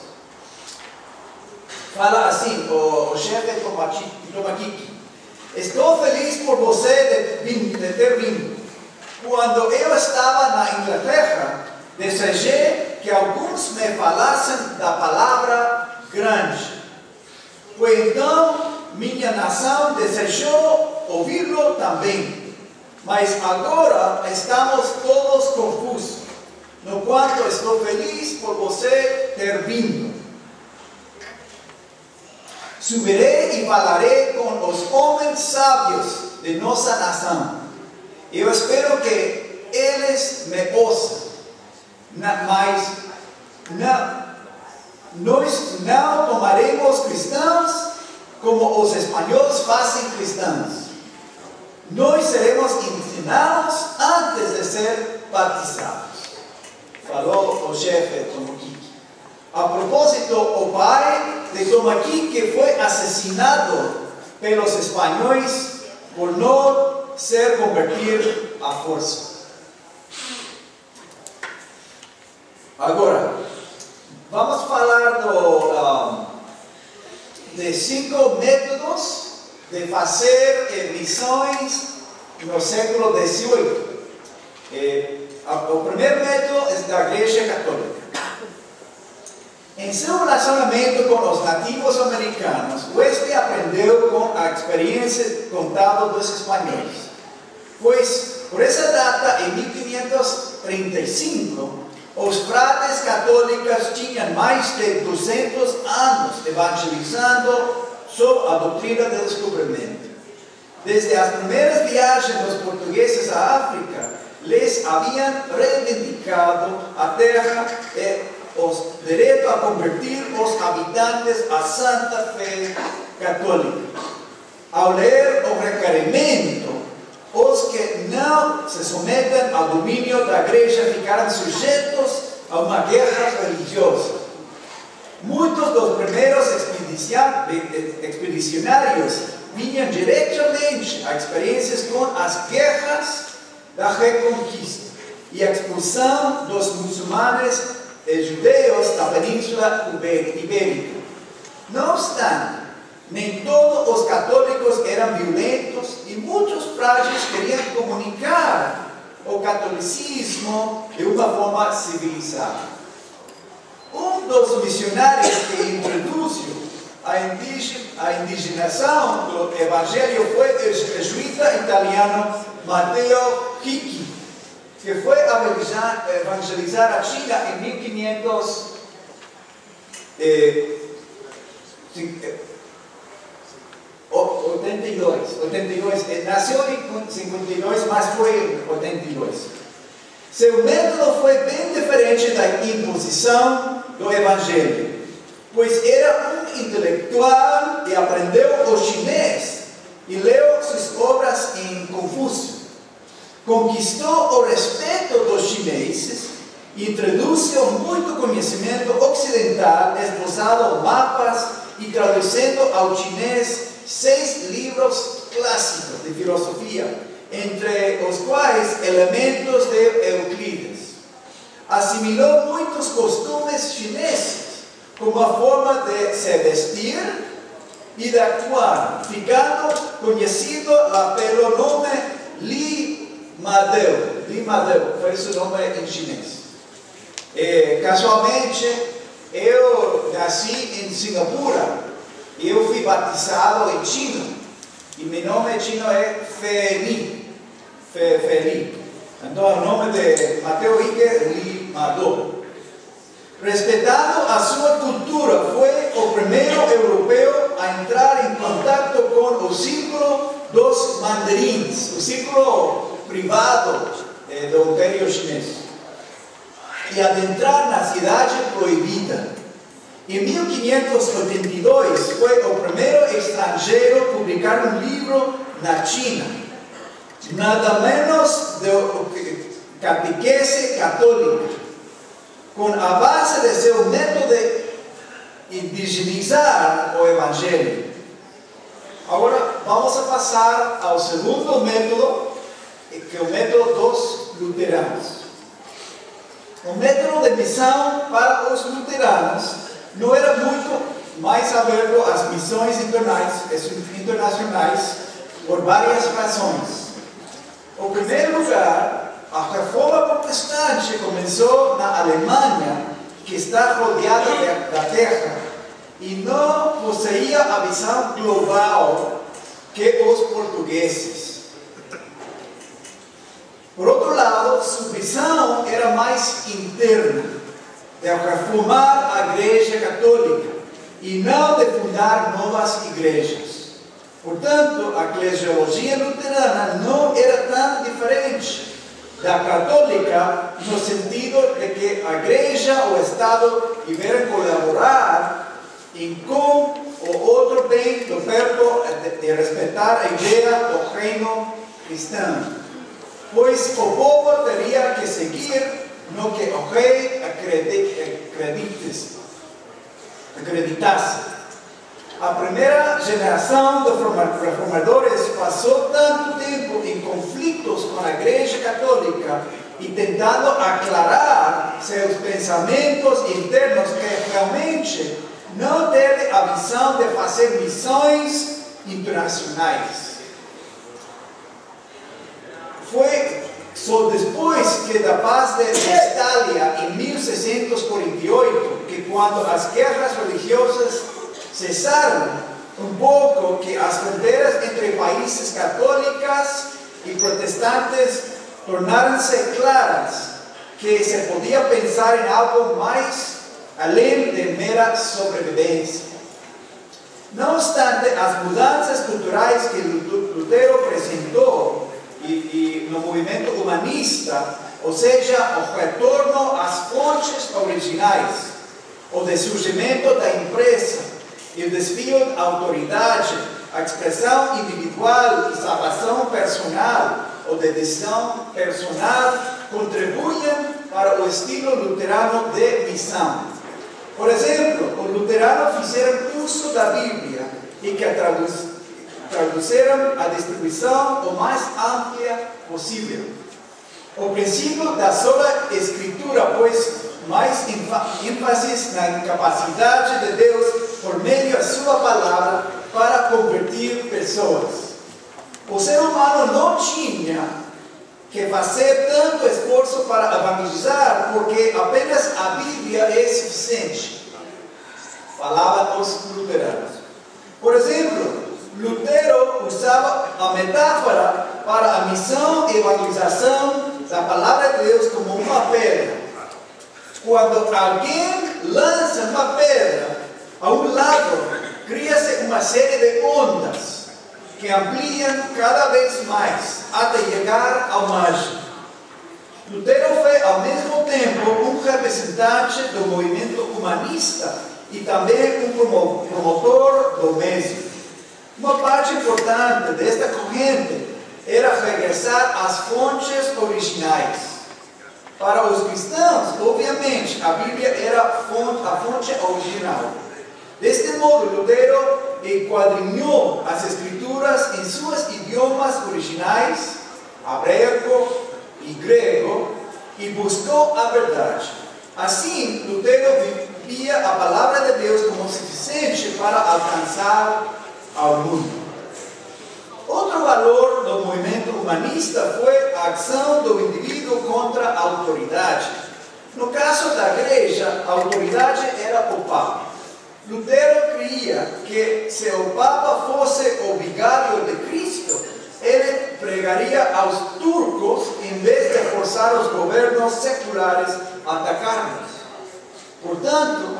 Fala assim, o chefe Tomequique: estou feliz por você de ter vindo. Quando eu estava na Inglaterra, desejei que alguns me falassem da palavra grande. Pois então, minha nação desejou ouvi-lo também. Mas agora estamos todos confusos. No quanto estou feliz por você ter vindo. Subirei e falarei com os homens sábios de nossa nação. Eu espero que eles me ouçam. Mas nós não tomaremos cristãos como os espanhóis fazem cristãos. Nós seremos ensinados antes de ser batizados. Falou o chefe Tomequique. A propósito, o pai de Tomequique foi assassinado pelos espanhóis por não ser convertido à força. Agora, vamos falar de 5 métodos de fazer missões no século XVIII. O primeiro método é da Igreja Católica. Em seu relacionamento com os nativos americanos, Wesley aprendeu com a experiência contada dos espanhóis. Pois, por essa data, em 1535, os frades católicos tinham mais de 200 anos evangelizando sob a doutrina do descobrimento. Desde as primeiras viagens dos portugueses à África, lhes haviam reivindicado a terra e o direito a convertir os habitantes à santa fé católica. Ao ler o requerimento, os que não se sometem ao domínio da igreja ficaram sujeitos a uma guerra religiosa. Muitos dos primeiros expedicionários vinham diretamente a experiências com as guerras da Reconquista e a expulsão dos muçulmanes e judeus da Península Ibérica. Não obstante, nem todos os católicos eram violentos e muitos frades queriam comunicar o catolicismo de uma forma civilizada. Um dos missionários que introduziu a indignação do Evangelho foi o jesuíta italiano Matteo Ricci, que foi evangelizar a China em 1582. Nasceu em 52, mas foi em 82. Seu método foi bem diferente da imposição do Evangelho, pois era um intelectual e aprendeu o chinês e leu suas obras em Confúcio. Conquistou o respeito dos chineses e introduziu muito conhecimento ocidental, esboçando mapas e traduzindo ao chinês 6 livros clássicos de filosofia, entre os quais elementos de Euclides. Assimilou muitos costumes chineses, como a forma de se vestir e de actuar, ficando conhecido pelo nome Li Madeu. de Madeu, foi seu nome em chinês. Casualmente, eu nasci em Singapura e eu fui batizado em China. E meu nome chino é Feli. Então, o nome de Mateo Ike Li Mado. Respeitando a sua cultura, foi o primeiro europeu a entrar em contato com o círculo dos mandarins, o círculo privado do Império Chinês, e adentrar na cidade proibida. Em 1582, foi o primeiro estrangeiro a publicar um livro na China, nada menos do que catequese católica, com a base de seu método de indigenizar o Evangelho. Agora, vamos a passar ao segundo método, que é o método dos luteranos. O método de missão para os luteranos não era muito mais aberto às missões internacionais por várias razões. Em primeiro lugar, a reforma protestante começou na Alemanha, que está rodeada da terra, e não possuía a visão global que os portugueses. Por outro lado, sua visão era mais interna, de reformar a Igreja Católica e não de fundar novas igrejas. Portanto, a eclesiologia luterana não era tão diferente da católica, no sentido de que a Igreja ou o Estado deveriam colaborar com o outro bem do perto de respeitar a ideia do reino cristão, pois o povo teria que seguir no que o rei acreditasse. A primeira geração de reformadores passou tanto tempo em conflitos com a Igreja Católica e tentando aclarar seus pensamentos internos que realmente não teve a visão de fazer missões internacionais. Foi só depois que da paz de Westfália, em 1648, que quando as guerras religiosas cessaram um pouco, que as fronteiras entre países católicos e protestantes tornaram-se claras, que se podia pensar em algo mais além de mera sobrevivência. Não obstante, as mudanças culturais que Lutero apresentou e no movimento humanista, ou seja, o retorno às fontes originais, o dessurgimento da empresa e o desvio da autoridade, a expressão individual e salvação personal ou de decisão personal contribuem para o estilo luterano de missão. Por exemplo, os luteranos fizeram uso da Bíblia e que traduziram a distribuição o mais ampla possível. O princípio da sola escritura, pois mais ênfase na capacidade de Deus por meio da sua palavra para converter pessoas. O ser humano não tinha que fazer tanto esforço para evangelizar, porque apenas a Bíblia é suficiente. Falavam os luteranos. Por exemplo, Lutero usava a metáfora para a missão e evangelização da palavra de Deus como uma pedra. Quando alguém lança uma pedra a um lado, cria-se uma série de ondas que ampliam cada vez mais até chegar ao margem. Lutero foi ao mesmo tempo um representante do movimento humanista e também um promotor do mesmo. Uma parte importante desta corrente era regressar às fontes originais. Para os cristãos, obviamente, a Bíblia era a fonte original. Deste modo, Lutero enquadrinhou as Escrituras em seus idiomas originais, hebraico e grego, e buscou a verdade. Assim, Lutero via a palavra de Deus como suficiente para alcançar ao mundo. Outro valor do movimento humanista foi a ação do indivíduo contra a autoridade. No caso da igreja, a autoridade era o Papa. Lutero cria que se o Papa fosse o vigário de Cristo, ele pregaria aos turcos em vez de forçar os governos seculares a atacar-nos. Portanto,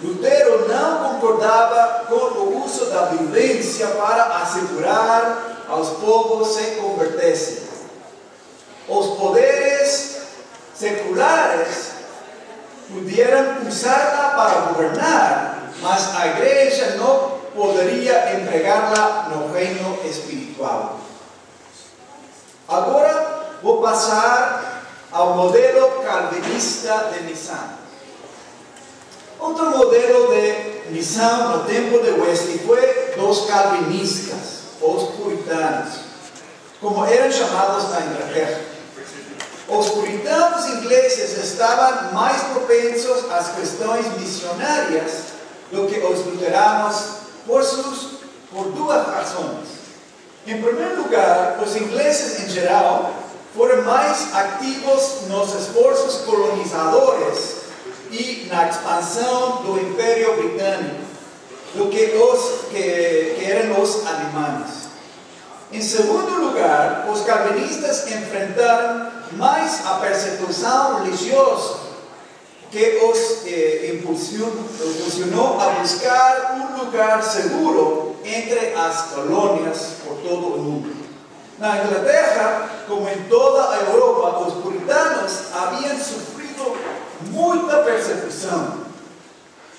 Lutero não concordava com o uso da violência para assegurar aos povos se convertessem. Os poderes seculares pudieran usarla para governar, mas a igreja não poderia empregá-la no reino espiritual. Agora vou passar ao modelo calvinista de missão. Outro modelo de missão no tempo de Wesley foi dos calvinistas, os puritanos, como eram chamados na Inglaterra. Os puritanos ingleses estavam mais propensos às questões missionárias do que os luteranos por duas razões. Em primeiro lugar, os ingleses em geral foram mais ativos nos esforços colonizadores e na expansão do Império Britânico do que eram os alemães. Em segundo lugar, os calvinistas enfrentaram mais a persecução religiosa que os impulsionou a buscar um lugar seguro entre as colônias por todo o mundo. Na Inglaterra, como em toda a Europa, os puritanos haviam sofrido muita persecução.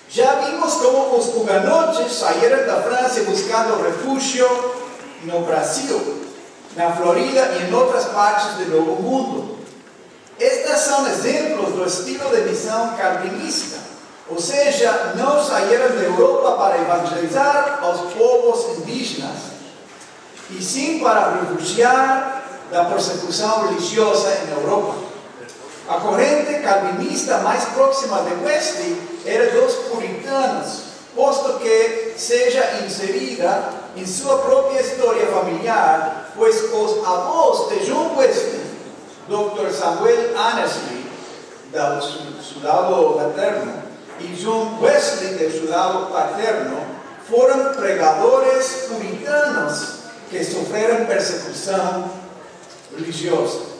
Já vimos como os hugonotes saíram da França buscando refúgio no Brasil, na Florida e em outras partes do Novo Mundo. Estes são exemplos do estilo de missão calvinista, ou seja, não saíram da Europa para evangelizar os povos indígenas, e sim para refugiar da persecução religiosa em Europa. A corrente calvinista mais próxima de Wesley era dos puritanos, posto que seja inserida em sua própria história familiar, pois os avós de John Wesley, Dr. Samuel Annesley, do seu lado materno, e John Wesley, do seu lado paterno, foram pregadores puritanos que sofreram persecução religiosa.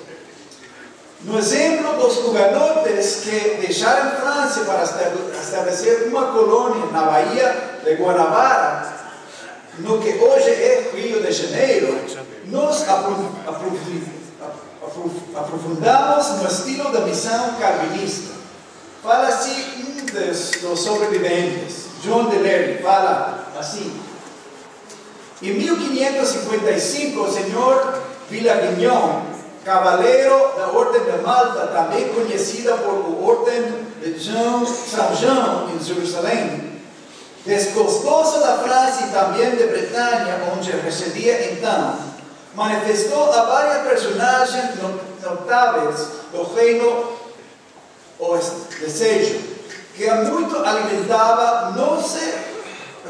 No exemplo dos hugonotes que deixaram França para estabelecer uma colônia na Baía de Guanabara, no que hoje é Rio de Janeiro, nós aprofundamos no estilo da missão calvinista. Fala-se dos sobreviventes. John Delaney fala assim: em 1555, o senhor Villagignon, cavaleiro da Ordem de Malta, também conhecida por Ordem de São João em Jerusalém, desgostoso da França e também de Bretanha, onde residia então, manifestou a vários personagens notáveis do reino o desejo, que muito alimentava não se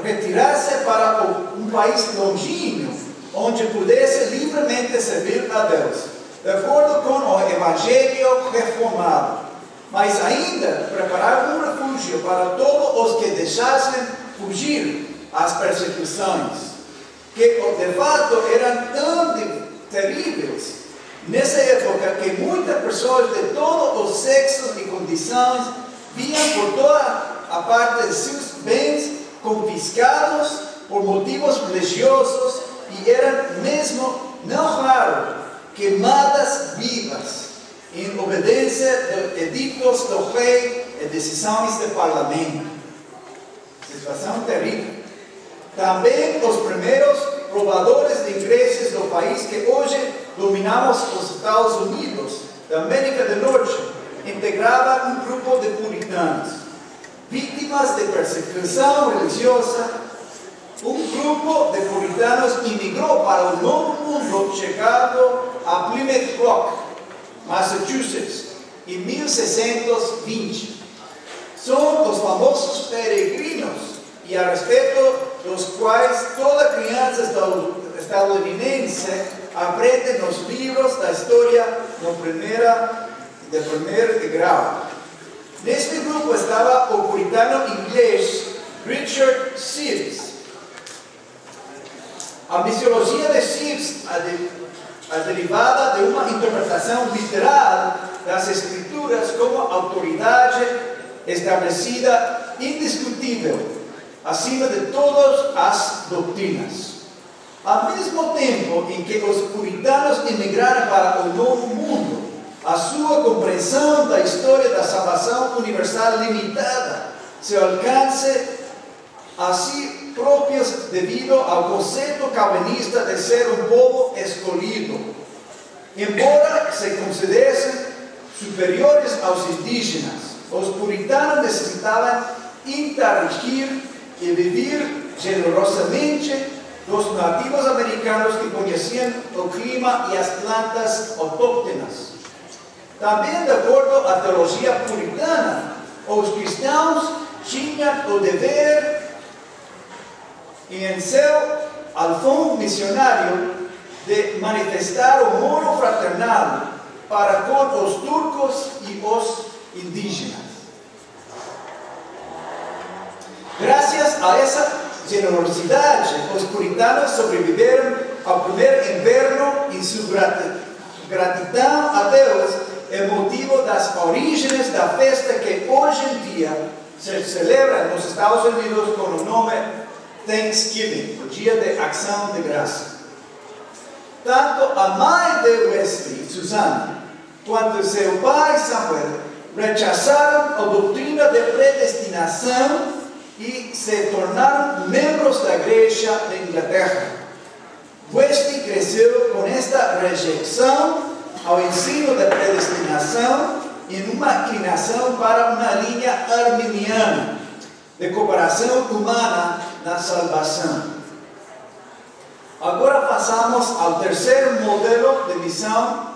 retirar-se para um país longínquo, onde pudesse livremente servir a Deus, de acordo com o Evangelho reformado, mas ainda preparar um refúgio para todos os que deixassem fugir às persecuções, que de fato eram tão terríveis nessa época que muitas pessoas de todos os sexos e condições vinham por toda a parte de seus bens confiscados por motivos religiosos e eram mesmo, não raro, queimadas vivas em obediência de edictos do rei e decisões do parlamento. Situação terrível. Também os primeiros provadores de igrejas do país que hoje dominamos os Estados Unidos, da América do Norte, integravam um grupo de puritanos, vítimas de persecução religiosa. Um grupo de puritanos imigrou para o Novo Mundo, chegando a Plymouth Rock, Massachusetts, em 1620. São os famosos peregrinos, e a respeito dos quais toda criança estadunidense aprende los libros da história de primeiro grau. Neste grupo estava o puritano inglês Richard Sibbes. A missiologia de Sibbes é derivada de uma interpretação literal das Escrituras como autoridade estabelecida, indiscutível, acima de todas as doutrinas. Ao mesmo tempo em que os puritanos emigraram para o Novo Mundo, a sua compreensão da história da salvação universal limitada seu alcance a si próprios devido ao conceito calvinista de ser um povo escolhido. Embora se considerassem superiores aos indígenas, os puritanos necessitavam interagir e viver generosamente dos nativos americanos que conheciam o clima e as plantas autóctonas. Também, de acordo à teologia puritana, os cristãos tinham o dever em seu alfão missionário de manifestar o amor fraternal para com os turcos e os indígenas. Graças a essa generosidade, os puritanos sobreviveram ao primeiro inverno e sua gratidão a Deus é motivo das origens da festa que hoje em dia se celebra nos Estados Unidos com o nome Thanksgiving, o Dia de Ação de Graça. Tanto a mãe de Wesley, Susana, quanto seu pai, Samuel, rechazaram a doutrina de predestinação e se tornaram membros da Igreja de Inglaterra. Wesley cresceu com esta rejeição ao ensino da predestinação e uma inclinação para uma linha arminiana de cooperação humana na salvação. Agora passamos ao terceiro modelo de missão,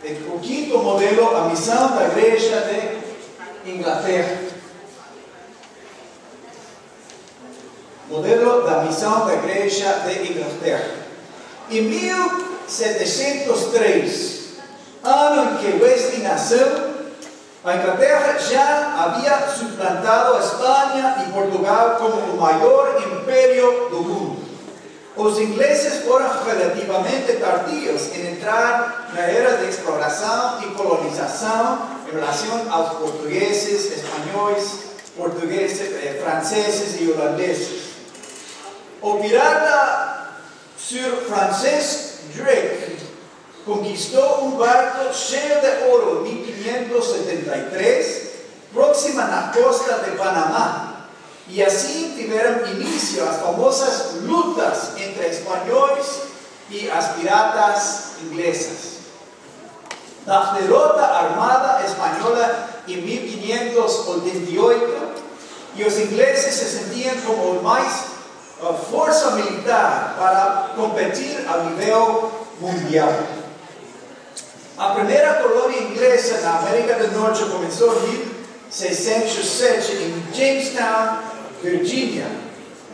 o quinto modelo, a missão da Igreja de Inglaterra. Modelo da missão da Igreja de Inglaterra. Em 1703, ano em que Wesley nasceu, a Inglaterra já havia suplantado a Espanha e Portugal como o maior império do mundo. Os ingleses foram relativamente tardios em entrar na era de exploração e colonização em relação aos portugueses, espanhóis, franceses e holandeses. O pirata Sir Francis Drake conquistou um barco cheio de ouro em 1573, próxima na costa de Panamá, e assim tiveram início as famosas lutas entre espanhóis e as piratas inglesas. Na derrota armada espanhola em 1588, e os ingleses se sentiam como mais força militar para competir a nível mundial. A primeira colônia inglesa na América do Norte começou em 1607 em Jamestown, Virgínia,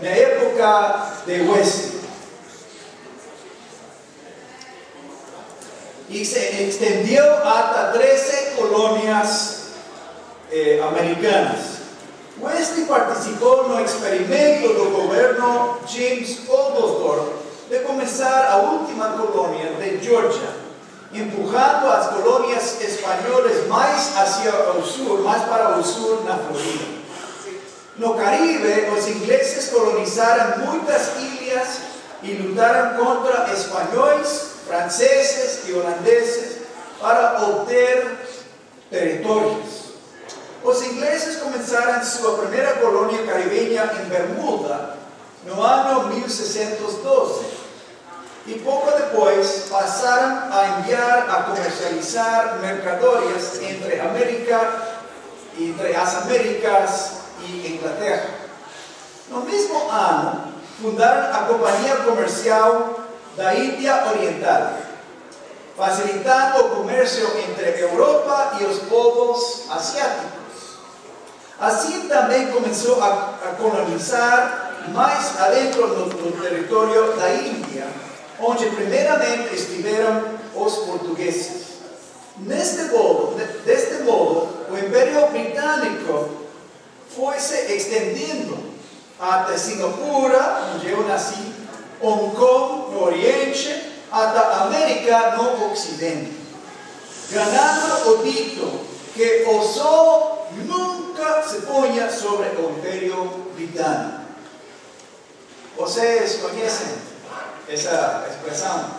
na época de Wesley. E se estendeu até 13 colônias americanas. Wesley participou no experimento do governo James Oglethorpe de começar a última colônia de Georgia, empurrando as colônias espanholas mais hacia o sul, mais para o sul na Florida. No Caribe, os ingleses colonizaram muitas ilhas e lutaram contra espanhóis, franceses e holandeses para obter territórios. Os ingleses começaram sua primeira colônia caribenha em Bermuda no ano 1612 e pouco depois passaram a enviar a comercializar mercadorias entre as Américas e Inglaterra. No mesmo ano, fundaram a Companhia Comercial da Índia Oriental, facilitando o comércio entre a Europa e os povos asiáticos. Assim também começou a colonizar mais adentro do território da Índia, onde primeiramente estiveram os portugueses. Deste modo, o Império Britânico foi se extendendo até Singapura, onde eu nasci, Hong Kong, no Oriente, até a América, no Ocidente, ganhando o dito que o sol nunca se ponha sobre o Império Britânico. Vocês conhecem essa expressão?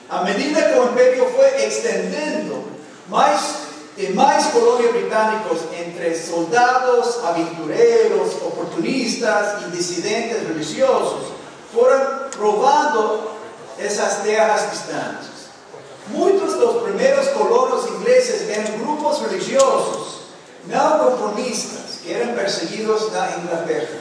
À medida que o Império foi extendendo, mais e mais colônias britânicos entre soldados, aventureiros, oportunistas e dissidentes religiosos foram roubando essas terras distantes. Muitos dos primeiros colonos ingleses eram grupos religiosos não conformistas que eram perseguidos na Inglaterra.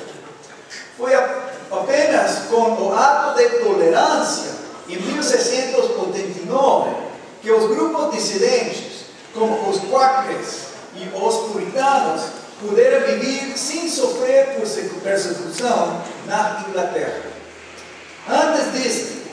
Foi apenas com o ato de tolerância em 1689 que os grupos dissidentes, como os Quakers e os puritanos, puderam viver sem sofrer persecução na Inglaterra. Antes disso,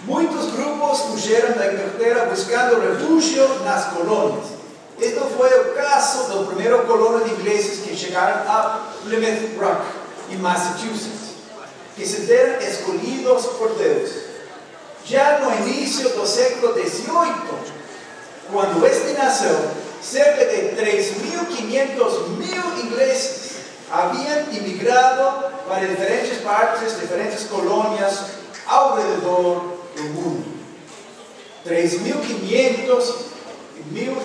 muitos grupos fugiram da Inglaterra buscando refúgio nas colônias. Este foi o caso do primeiro colono de ingleses que chegaram a Plymouth Rock, em Massachusetts, que se deram escolhidos por Deus. Já no início do século XVIII, quando este nasceu, cerca de 3.500 ingleses haviam imigrado para diferentes partes, diferentes colônias ao redor do mundo. 3.500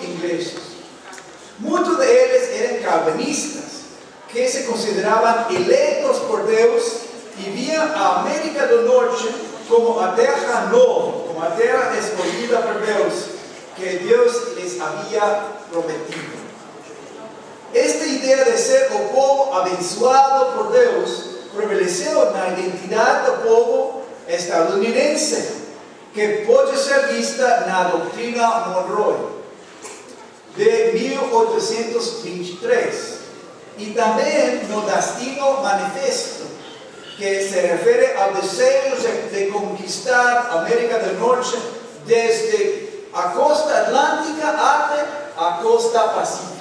ingleses. Muitos deles eram calvinistas, que se consideravam eleitos por Deus e viam a América do Norte como a terra nova, como a terra escolhida por Deus, que Deus lhes havia prometido. Esta ideia de ser o povo abençoado por Deus prevaleceu na identidade do povo estadunidense, que pode ser vista na doutrina Monroe, de 1823, e também no Destino Manifesto, que se refere ao desejo de conquistar a América do Norte desde a costa atlântica até a costa pacífica.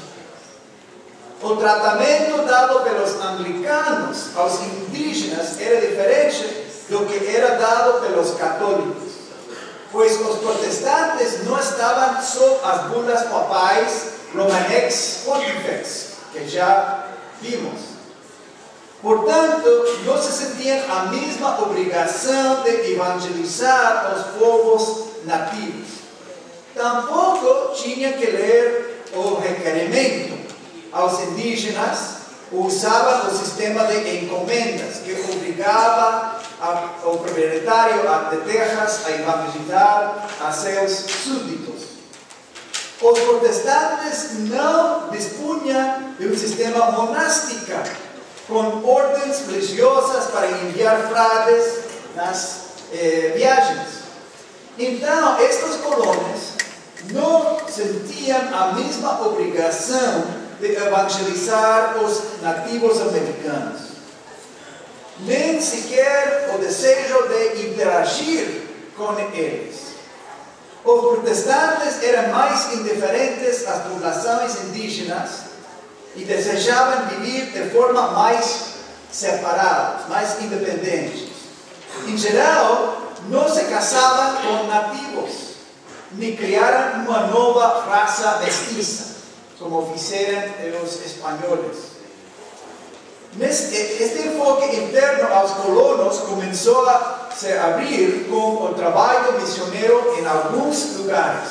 O tratamento dado pelos anglicanos aos indígenas era diferente do que era dado pelos católicos, pois os protestantes não estavam sob as bulas papais Romanex Pontifex, que já vimos. Portanto, não se sentiam a mesma obrigação de evangelizar os povos nativos. Tampouco tinham que ler o requerimento aos indígenas, usavam o sistema de encomendas, que obrigava o proprietário de terras a evangelizar a seus súditos. Os protestantes não dispunham de um sistema monástico, com ordens religiosas para enviar frades nas viagens. Então, estes colonos não sentiam a mesma obrigação de evangelizar os nativos americanos, nem sequer o desejo de interagir com eles. Os protestantes eram mais indiferentes às populações indígenas e desejavam viver de forma mais separada, mais independentes. Em geral, não se casavam com nativos, nem criaram uma nova raça mestiça, como fizeram os espanhóis. Este enfoque interno aos colonos começou a se abrir com o trabalho missionário em alguns lugares.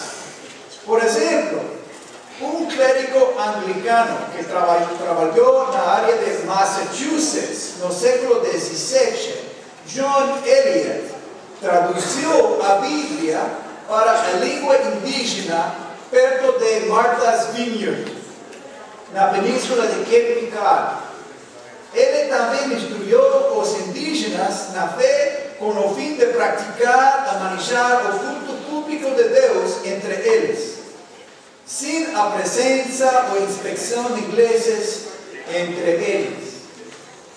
Por exemplo, um clérigo anglicano que trabalhou na área de Massachusetts no século XVII, John Eliot, traduziu a Bíblia para a língua indígena perto de Martha's Vineyard, na península de Cape Cod. Ele também instruiu os indígenas na fé com o fim de praticar a manejar o culto público de Deus entre eles, sem a presença ou inspeção de ingleses entre eles.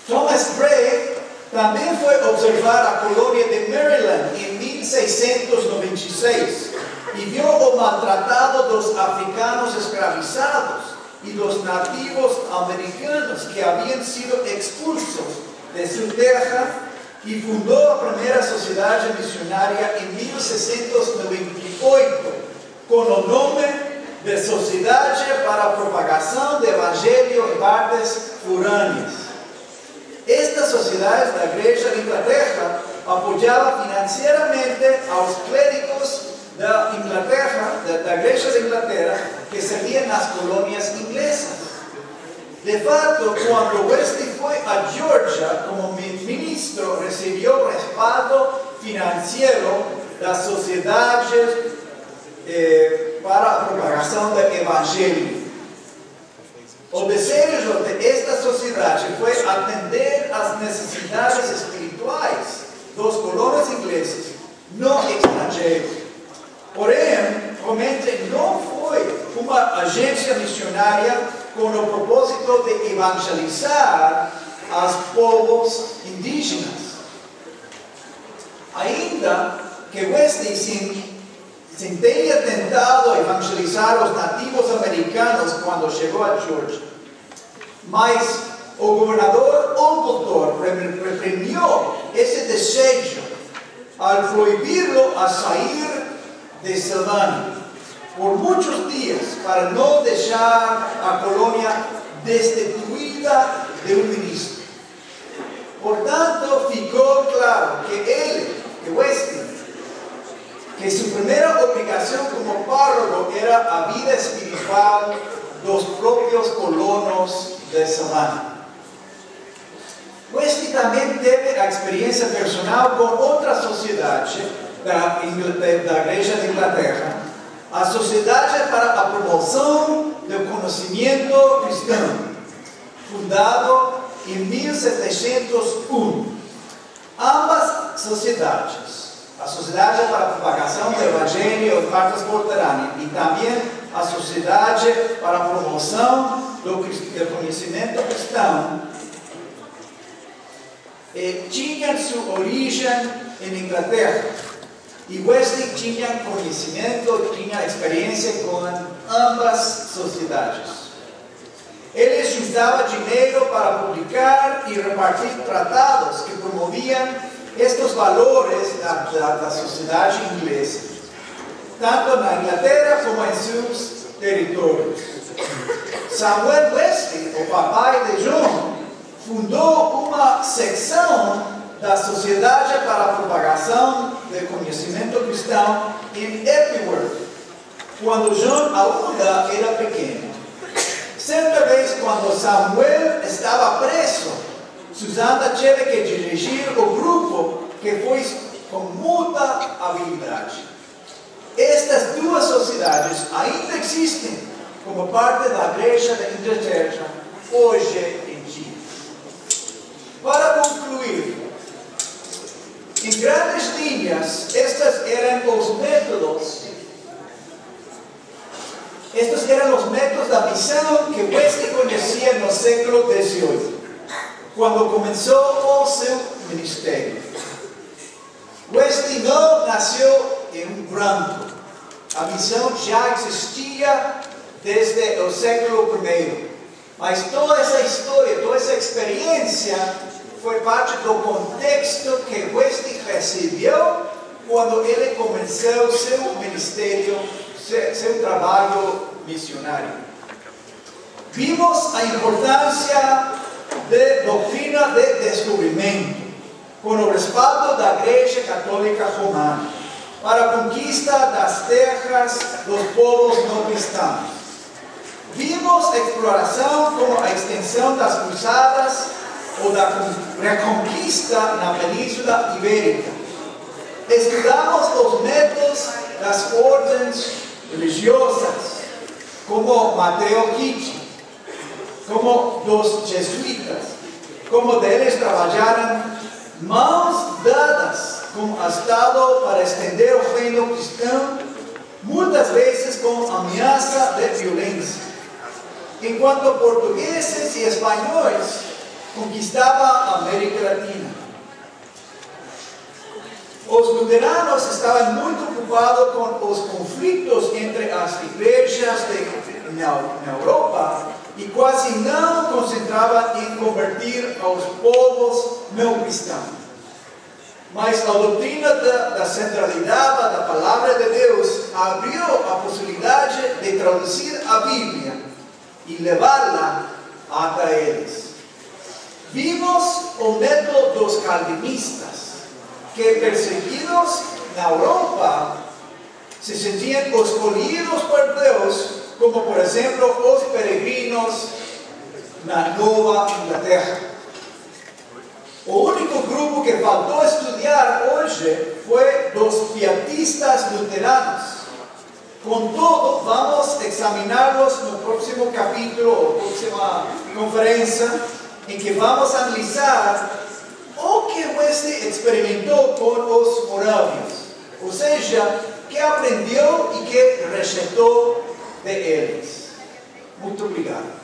Thomas Gray também foi observar a colônia de Maryland em 1696 e viu o maltratado dos africanos escravizados e dos nativos americanos que haviam sido expulsos de sua terra e fundou a primeira sociedade missionária em 1698 com o nome de Sociedade para a Propagação do Evangelho em Partes Forâneas. Esta sociedade da Igreja de Inglaterra apoiava financeiramente aos clérigos da Inglaterra, da Igreja de Inglaterra, que serviam nas colônias inglesas. De fato, quando Wesley foi a Geórgia como ministro, recebeu respaldo financeiro da Sociedade para a Propagação do Evangelho. O desejo desta sociedade foi atender às necessidades espirituais dos colonos ingleses, não estrangeiros. Porém, realmente não foi uma agência missionária com o propósito de evangelizar os povos indígenas. Ainda que Wesley se tenha tentado evangelizar os nativos americanos quando chegou a Geórgia, mas o governador Ogleton reprimiu esse desejo ao proibi-lo a sair de Savannah por muitos dias para não deixar a colônia destituída de um ministro. Portanto, ficou claro que Wesley, que sua primeira obrigação como pároco era a vida espiritual dos próprios colonos de Savannah. Wesley também teve a experiência personal com outra sociedade da Igreja de Inglaterra, a Sociedade para a Promoção do Conhecimento Cristão, fundado em 1701. Ambas sociedades, a Sociedade para a Propagação do Evangelho em Partes Forâneas e também a Sociedade para a Promoção do Conhecimento Cristão, tinham sua origem em Inglaterra. E Wesley tinha conhecimento, tinha experiência com ambas sociedades. Ele juntava dinheiro para publicar e repartir tratados que promoviam estes valores da sociedade inglesa, tanto na Inglaterra como em seus territórios. Samuel Wesley, o papai de John, fundou uma secção da Sociedade para a Propagação do Conhecimento Cristão em Epworth, quando John ainda era pequeno. Certa vez, quando Samuel estava preso, Susana teve que dirigir o grupo, que foi com muita habilidade. Estas duas sociedades ainda existem como parte da Igreja da Inglaterra hoje em dia. Para concluir, em grandes linhas, estes eram os métodos da missão que Wesley conhecia no século XVIII, quando começou o seu ministério. Wesley não nasceu em um branco. A missão já existia desde o século I. Mas toda essa história, toda essa experiência foi parte do contexto que Wesley recebeu quando ele começou seu ministério, seu trabalho missionário. Vimos a importância da doutrina de descobrimento, com o respaldo da Igreja Católica Romana, para a conquista das terras dos povos não cristãos. Vimos a exploração como a extensão das cruzadas ou da reconquista na Península Ibérica. Estudamos os métodos das ordens religiosas, como Mateo Ricci, como dos jesuítas, como deles trabalharam mãos dadas com o Estado para estender o reino cristão, muitas vezes com ameaça de violência. Enquanto portugueses e espanhóis conquistava a América Latina. Os luteranos estavam muito preocupados com os conflitos entre as igrejas na Europa e quase não concentravam em converter aos povos não cristãos. Mas a doutrina da centralidade da palavra de Deus abriu a possibilidade de traduzir a Bíblia e levá-la até eles. Vimos o método dos calvinistas, que perseguidos na Europa se sentiam escolhidos por Deus, como por exemplo os peregrinos na Nova Inglaterra. O único grupo que faltou estudar hoje foi dos pietistas luteranos. Contudo, vamos examiná-los no próximo capítulo, ou próxima conferência, em que vamos analisar o que Wesley experimentou com os morávios, ou seja, que aprendeu e que rejeitou de eles. Muito obrigado.